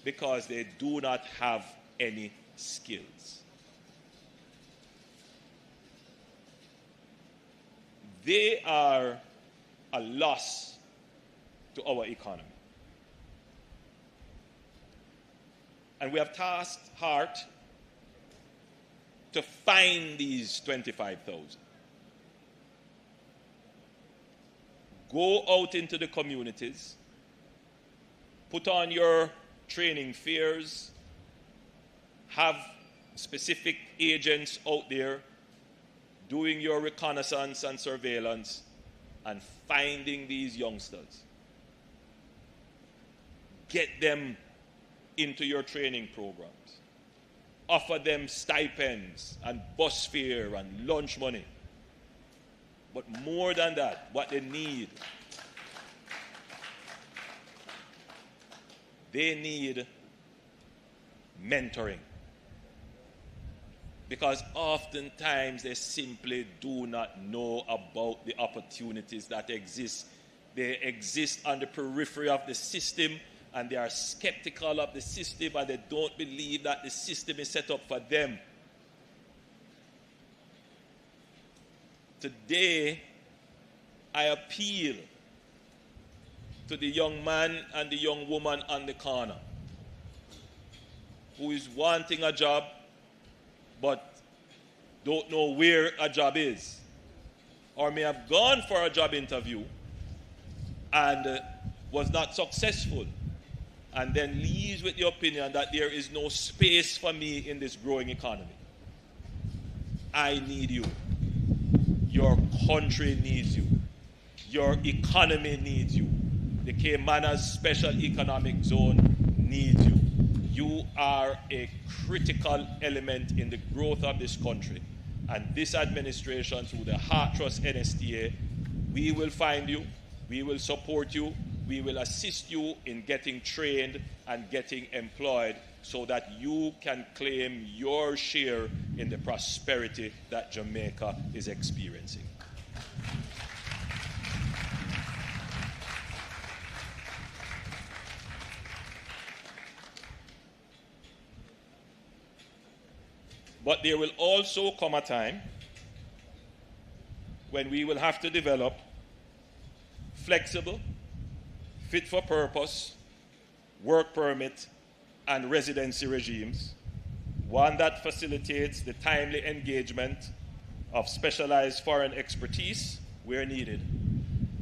because they do not have any skills. They are a loss to our economy. And we have tasked hard to find these 25,000. Go out into the communities, put on your training fairs, have specific agents out there doing your reconnaissance and surveillance and finding these youngsters. Get them into your training programs. Offer them stipends and bus fare and lunch money. But more than that, what they need mentoring. Because oftentimes they simply do not know about the opportunities that exist. They exist on the periphery of the system, and they are skeptical of the system, and they don't believe that the system is set up for them. Today, I appeal to the young man and the young woman on the corner. who is wanting a job but don't know where a job is, or may have gone for a job interview and was not successful, and then leaves with the opinion that there is no space for me in this growing economy. I need you. Your country needs you. Your economy needs you. The Caymanas Special Economic Zone needs you. You are a critical element in the growth of this country. And this administration, through the Heart Trust NSTA, we will find you, we will support you, we will assist you in getting trained and getting employed so that you can claim your share in the prosperity that Jamaica is experiencing. But there will also come a time when we will have to develop flexible, fit for purpose, work permit, and residency regimes, one that facilitates the timely engagement of specialized foreign expertise where needed,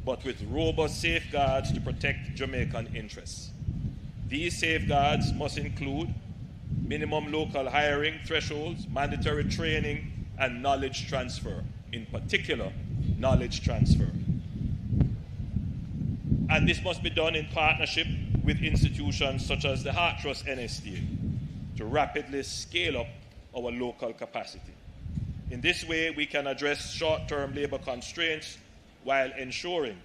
but with robust safeguards to protect Jamaican interests. These safeguards must include minimum local hiring thresholds, mandatory training, and knowledge transfer, in particular, knowledge transfer. And this must be done in partnership with institutions such as the Heart Trust NSTA to rapidly scale up our local capacity. In this way, we can address short-term labor constraints while ensuring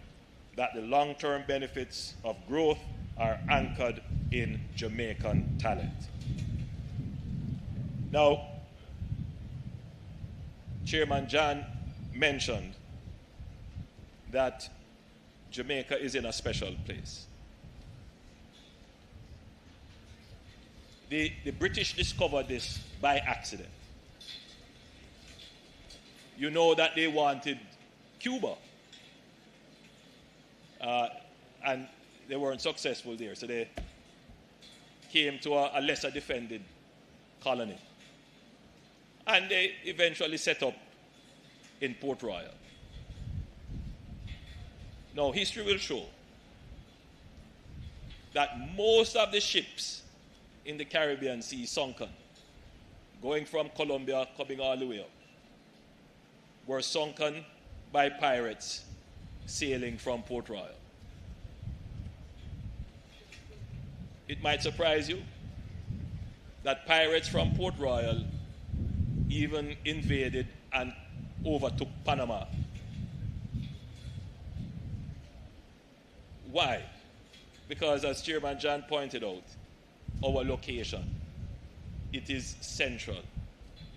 that the long-term benefits of growth are anchored in Jamaican talent. Now, Chairman John mentioned that Jamaica is in a special place. The British discovered this by accident. You know that they wanted Cuba, and they weren't successful there, so they came to a lesser defended colony. And they eventually set up in Port Royal. Now, history will show that most of the ships in the Caribbean Sea sunken, going from Colombia, coming all the way up, were sunken by pirates sailing from Port Royal. It might surprise you that pirates from Port Royal even invaded and overtook Panama. Why? Because, as Chairman John pointed out, our location, it is central,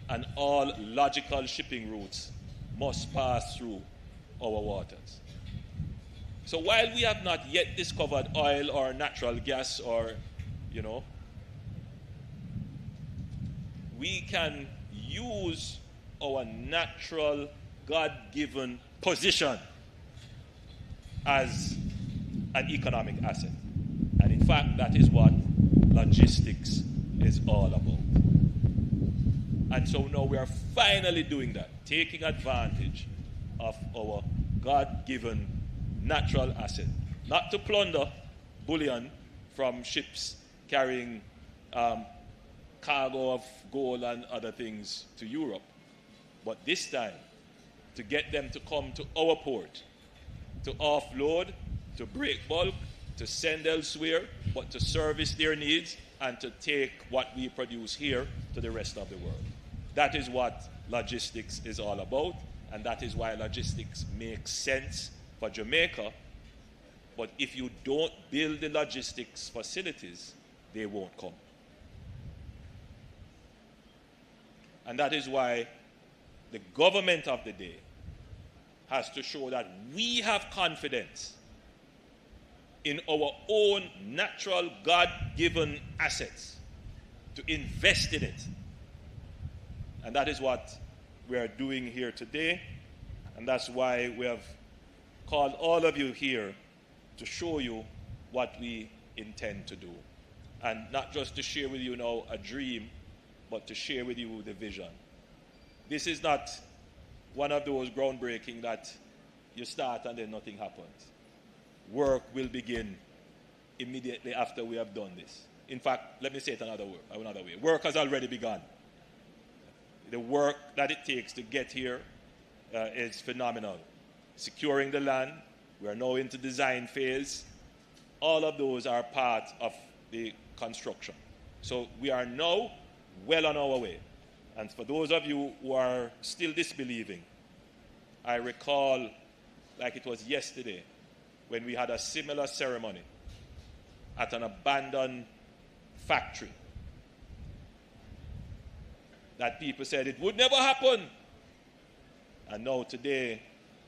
and all logical shipping routes must pass through our waters. So while we have not yet discovered oil or natural gas or, we can use our natural, God-given position as an economic asset. And in fact, that is what logistics is all about. And so now we are finally doing that, taking advantage of our God-given natural asset. Not to plunder bullion from ships carrying cargo of gold and other things to Europe, but this time to get them to come to our port, to offload, to break bulk, to send elsewhere, but to service their needs and to take what we produce here to the rest of the world. That is what logistics is all about, and that is why logistics makes sense for Jamaica. But if you don't build the logistics facilities, they won't come. And that is why the government of the day has to show that we have confidence in our own natural God-given assets, to invest in it. And that is what we are doing here today. And that's why we have called all of you here to show you what we intend to do. and not just to share with you now a dream, but to share with you the vision. This is not one of those groundbreaking that you start and then nothing happens. Work will begin immediately after we have done this. In fact, let me say it another way. Work has already begun. The work that it takes to get here is phenomenal. Securing the land, we are now into design phase. All of those are part of the construction. So we are now well on our way. And for those of you who are still disbelieving, I recall like it was yesterday when we had a similar ceremony at an abandoned factory that people said it would never happen. And now today,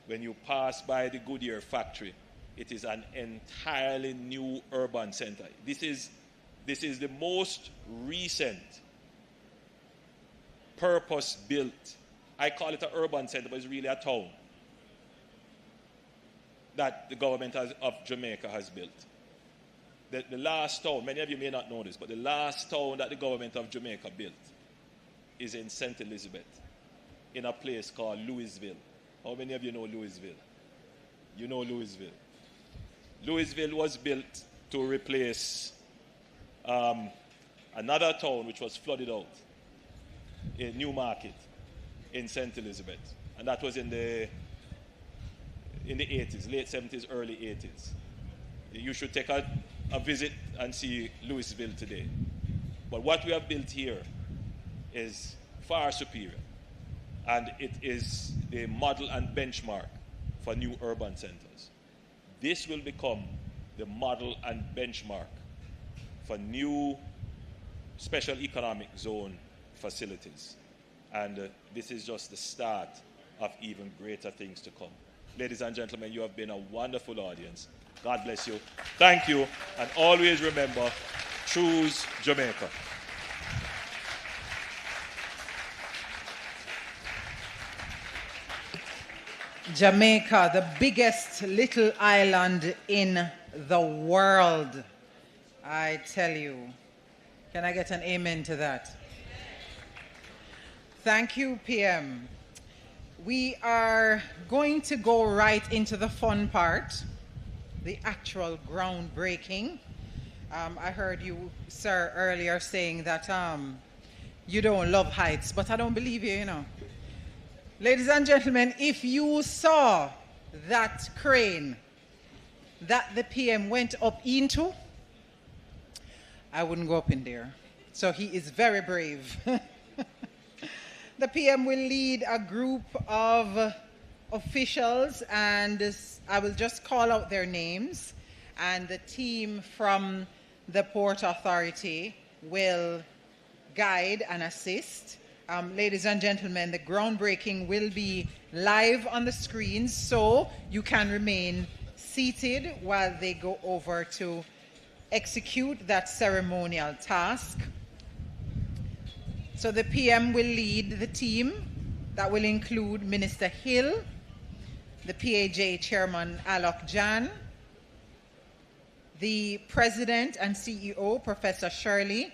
when you pass by the Goodyear factory, it is an entirely new urban center. This is the most recent purpose-built, I call it an urban center, but it's really a town, that the government of Jamaica has built. The last town, many of you may not know this, but the last town that the government of Jamaica built is in St. Elizabeth, in a place called Louisville. How many of you know Louisville? You know Louisville. Louisville was built to replace another town which was flooded out, in Newmarket, in St. Elizabeth. And that was in the 80s, late 70s, early 80s. You should take a visit and see Louisville today. But what we have built here is far superior. And it is the model and benchmark for new urban centers. This will become the model and benchmark for new special economic zone facilities. And this is just the start of even greater things to come. Ladies and gentlemen, you have been a wonderful audience. God bless you. Thank you. And always remember, choose Jamaica. Jamaica, the biggest little island in the world. I tell you. Can I get an amen to that? Thank you, PM. We are going to go right into the fun part, the actual groundbreaking. I heard you, sir, earlier saying that you don't love heights, but I don't believe you, you know. Ladies and gentlemen, if you saw that crane that the PM went up into, I wouldn't go up in there. So he is very brave. The PM will lead a group of officials, and I will just call out their names, and the team from the Port Authority will guide and assist. Ladies and gentlemen, the groundbreaking will be live on the screens, so you can remain seated while they go over to execute that ceremonial task. So the PM will lead the team. That will include Minister Hill, the PAJ Chairman Alok Jan, the President and CEO, Professor Shirley,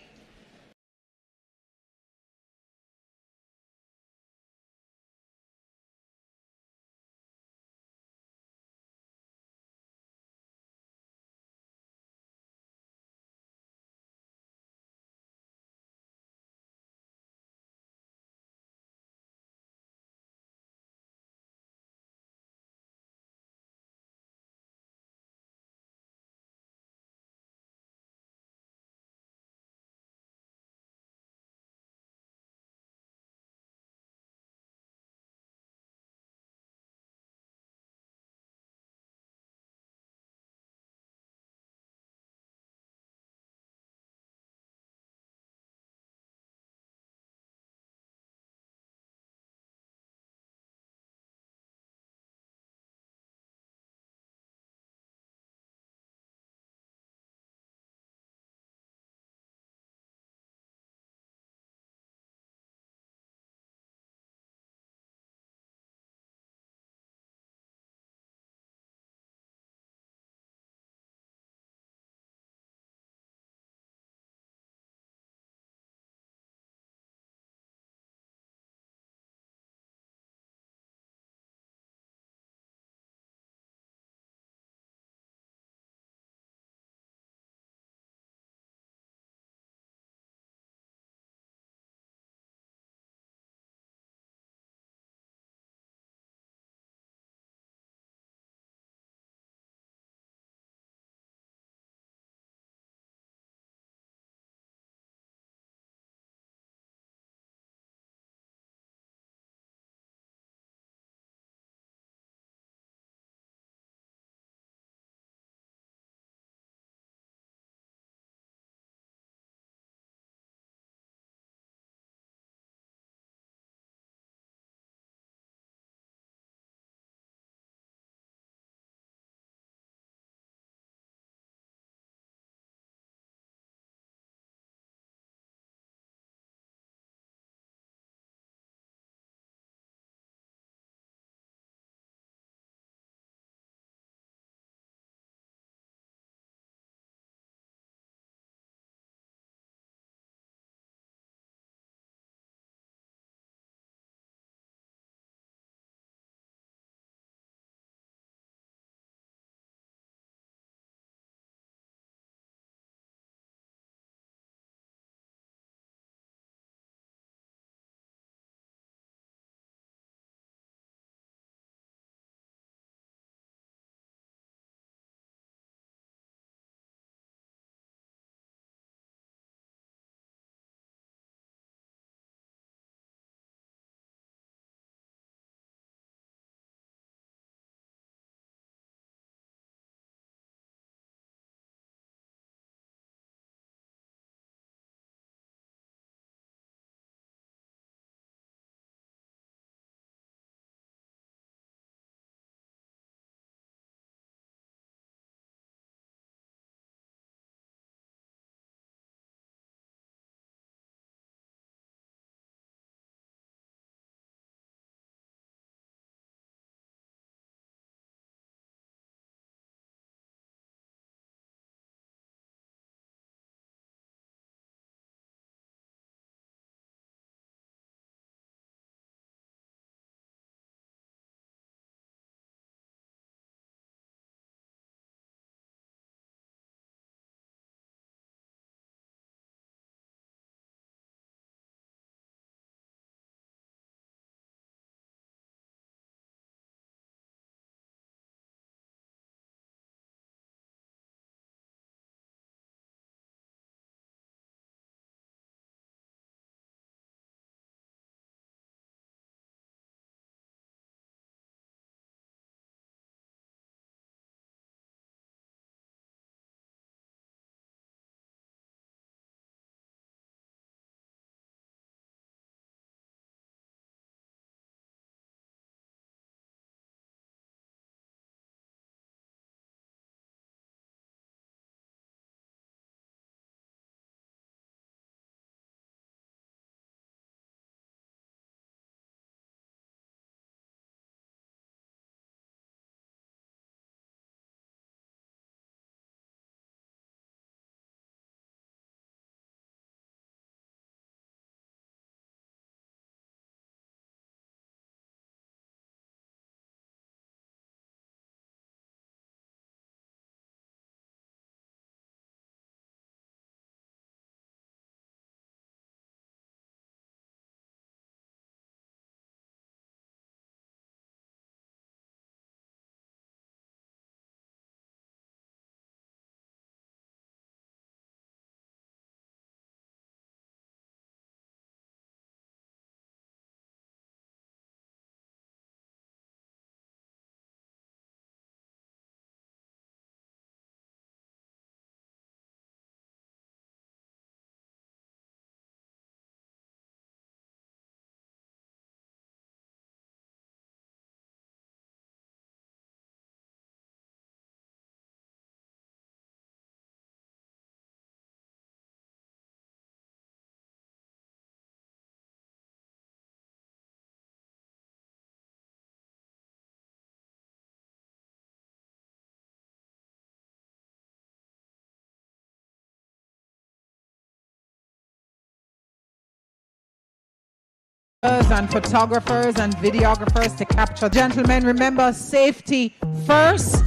and photographers and videographers to capture. Gentlemen, remember safety first.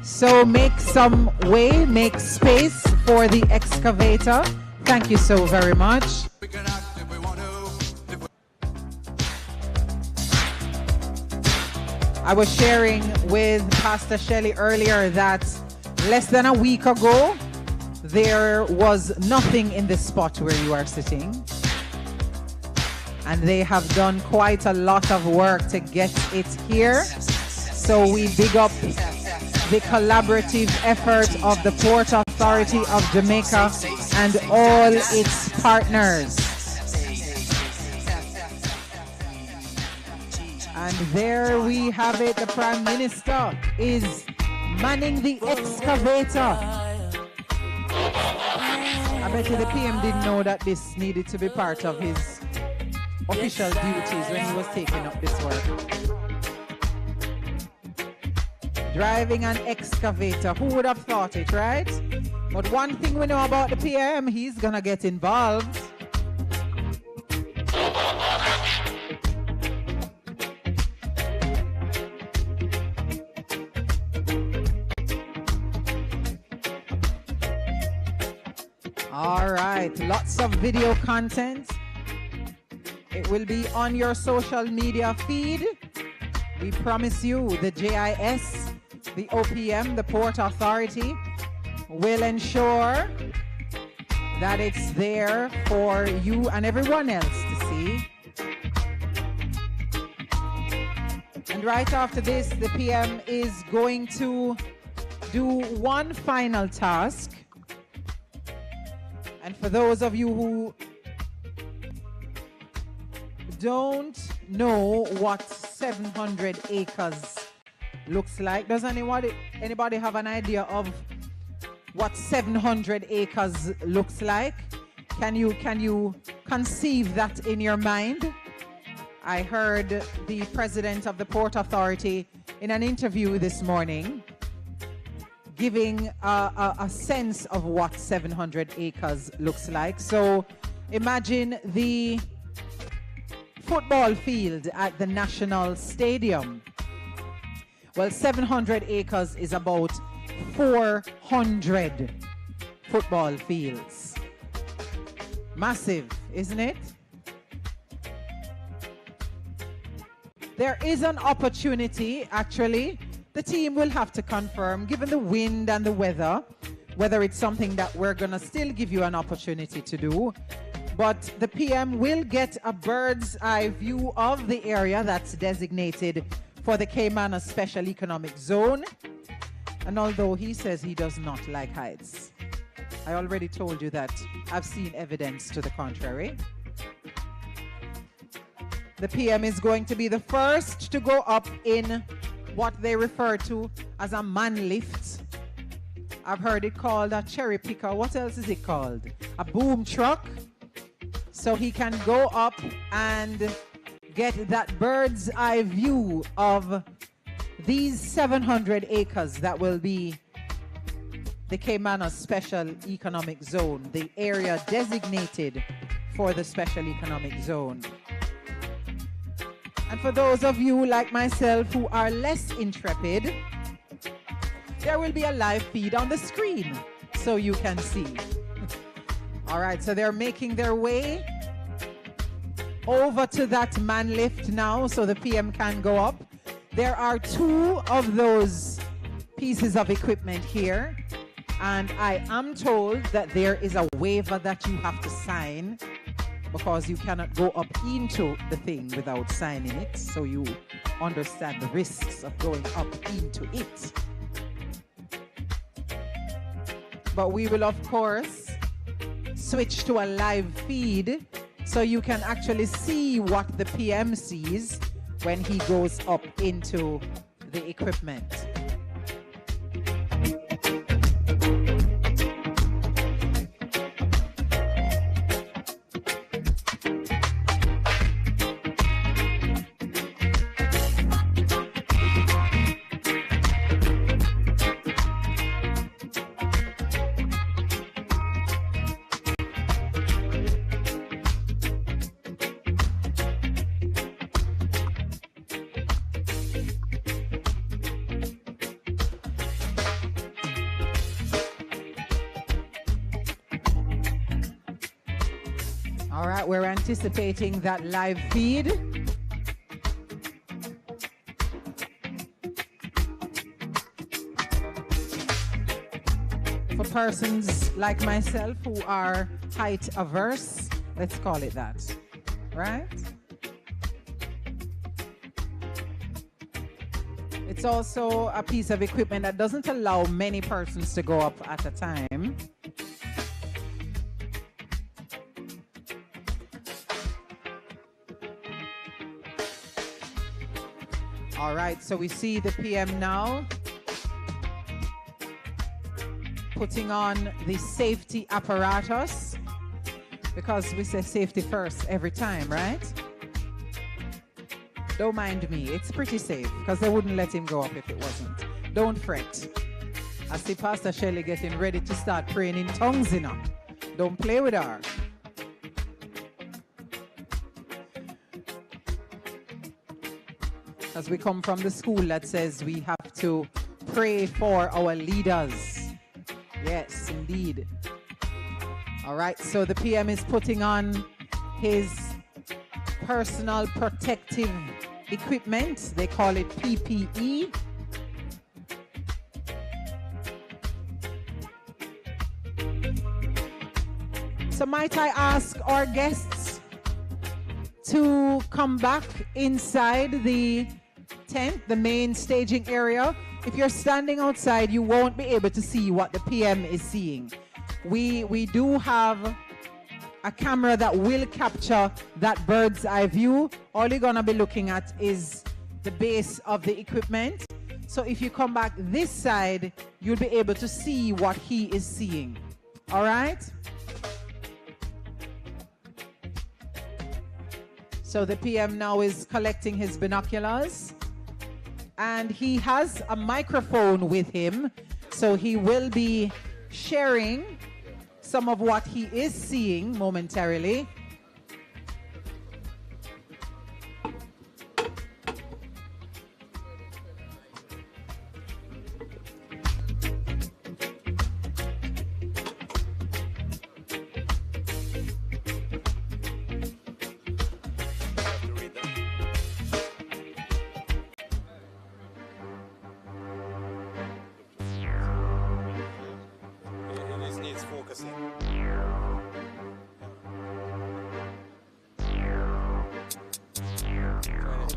So make some way, make space for the excavator. Thank you so very much. I was sharing with Pastor Shelley earlier that less than a week ago, there was nothing in the spot where you are sitting. And they have done quite a lot of work to get it here. So we big up the collaborative effort of the Port Authority of Jamaica and all its partners. And there we have it. The Prime Minister is manning the excavator. I bet you the PM didn't know that this needed to be part of his official duties when he was taking up this work. Driving an excavator. Who would have thought it, right? But one thing we know about the PM, he's gonna get involved. All right, lots of video content. It will be on your social media feed. We promise you the JIS, the OPM, the Port Authority will ensure that it's there for you and everyone else to see. And right after this, the PM is going to do one final task. And for those of you who don't know what 700 acres looks like, does anybody have an idea of what 700 acres looks like? Can you conceive that in your mind? I heard the president of the Port Authority in an interview this morning giving a sense of what 700 acres looks like. So imagine the football field at the National Stadium. Well, 700 acres is about 400 football fields. Massive, isn't it? There is an opportunity, actually. The team will have to confirm, given the wind and the weather, whether it's something that we're going to still give you an opportunity to do. But the PM will get a bird's eye view of the area that's designated for the Caymanas Special Economic Zone. And although he says he does not like heights, I already told you that I've seen evidence to the contrary. The PM is going to be the first to go up in what they refer to as a man lift. I've heard it called a cherry picker. What else is it called? A boom truck. So he can go up and get that bird's eye view of these 700 acres that will be the Caymanas Special Economic Zone, the area designated for the Special Economic Zone. And for those of you like myself who are less intrepid, there will be a live feed on the screen so you can see. All right, so they're making their way over to that man lift now so the PM can go up. There are 2 of those pieces of equipment here, and I am told that there is a waiver that you have to sign because you cannot go up into the thing without signing it, so you understand the risks of going up into it. But we will, of course, switch to a live feed so you can actually see what the PM sees when he goes up into the equipment. All right, we're anticipating that live feed. For persons like myself who are height averse, let's call it that, right? It's also a piece of equipment that doesn't allow many persons to go up at a time. All right, so we see the PM now putting on the safety apparatus, because we say safety first every time, right? Don't mind me, it's pretty safe, because they wouldn't let him go up if it wasn't. Don't fret. I see Pastor Shelley getting ready to start praying in tongues, you know. Don't play with her. As we come from the school that says we have to pray for our leaders. Yes, indeed. All right, so the PM is putting on his personal protective equipment. They call it PPE. So might I ask our guests to come back inside the tent, the main staging area. If you're standing outside, you won't be able to see what the PM is seeing. We do have a camera that will capture that bird's eye view. All you're gonna be looking at is the base of the equipment. So if you come back this side, you'll be able to see what he is seeing. All right? So the PM now is collecting his binoculars, and he has a microphone with him, so he will be sharing some of what he is seeing momentarily.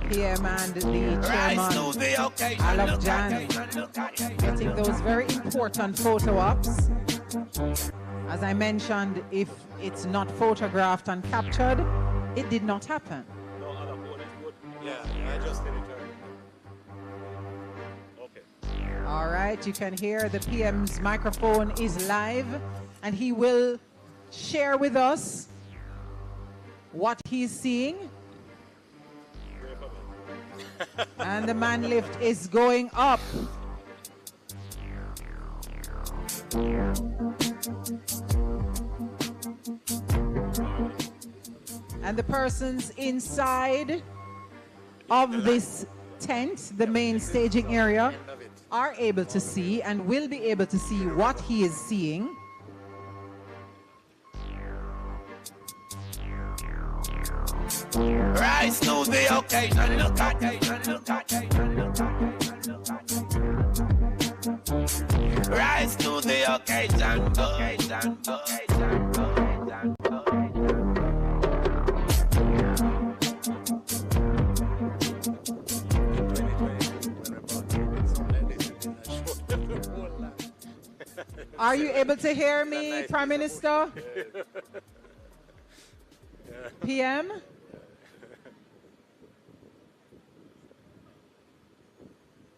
PM and the chairman, Alok Jan, getting those very important photo ops. As I mentioned, if it's not photographed and captured, it did not happen. No, other phone is good. Yeah, I just did it. Okay. All right, you can hear the PM's microphone is live, and he will share with us what he's seeing. And the man lift is going up. And the persons inside of this tent, the main staging area, are able to see and will be able to see what he is seeing. Rise to the occasion, look at rise to the occasion, Are you able to hear me, Prime Minister? PM?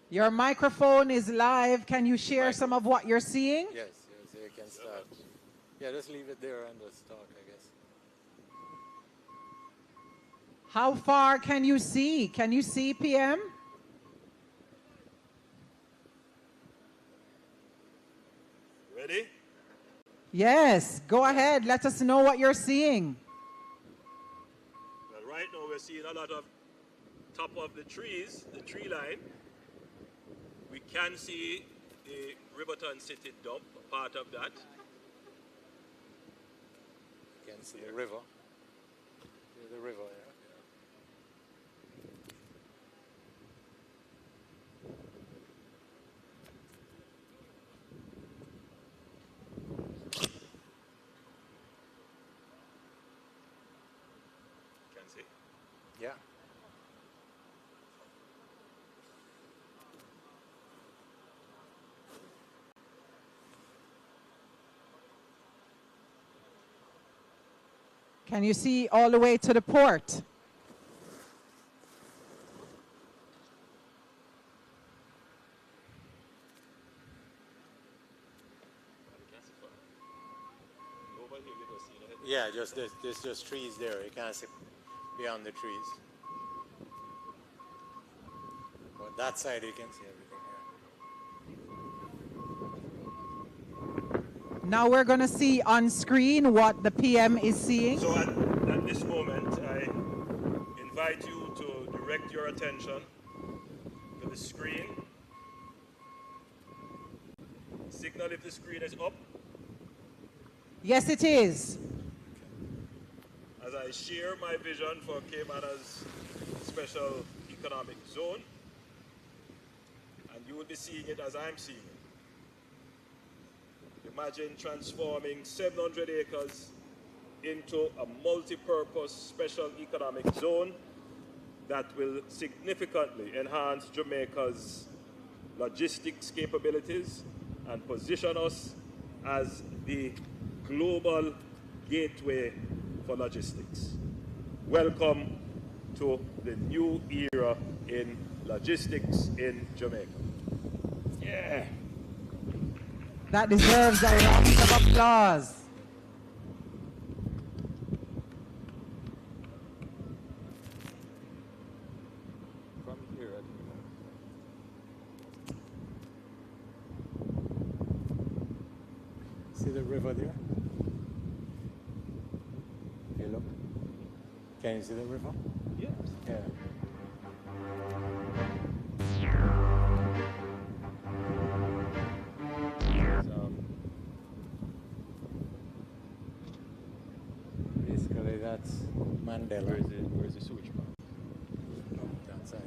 Your microphone is live. Can you share some of what you're seeing? Yes, you can start. Yeah, just leave it there and just talk, I guess. How far can you see? Can you see, PM? Ready? Yes, go ahead. Let us know what you're seeing. Well, right now we're seeing a lot of top of the trees, the tree line. We can see the Riverton City dump, part of that. You can see the river. The river, yeah. Can see. Yeah. Can you see all the way to the port? Yeah, there's just trees there. You can't see beyond the trees. But that side you can see everything. Now we're going to see on screen what the PM is seeing. So at this moment, I invite you to direct your attention to the screen. Signal if the screen is up. Yes, it is. As I share my vision for Caymanas Special Economic Zone, and you will be seeing it as I'm seeing it. Imagine transforming 700 acres into a multi-purpose special economic zone that will significantly enhance Jamaica's logistics capabilities and position us as the global gateway for logistics. Welcome to the new era in logistics in Jamaica. Yeah. That deserves a round of applause. From here, See the river there? If you look. Can you see the river? Yes. Yeah. Basically, that's Mandela. Where is the sewage plant? Oh, that side.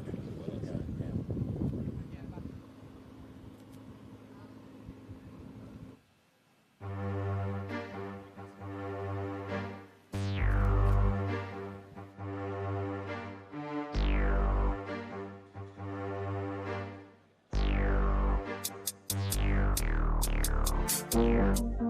Yeah.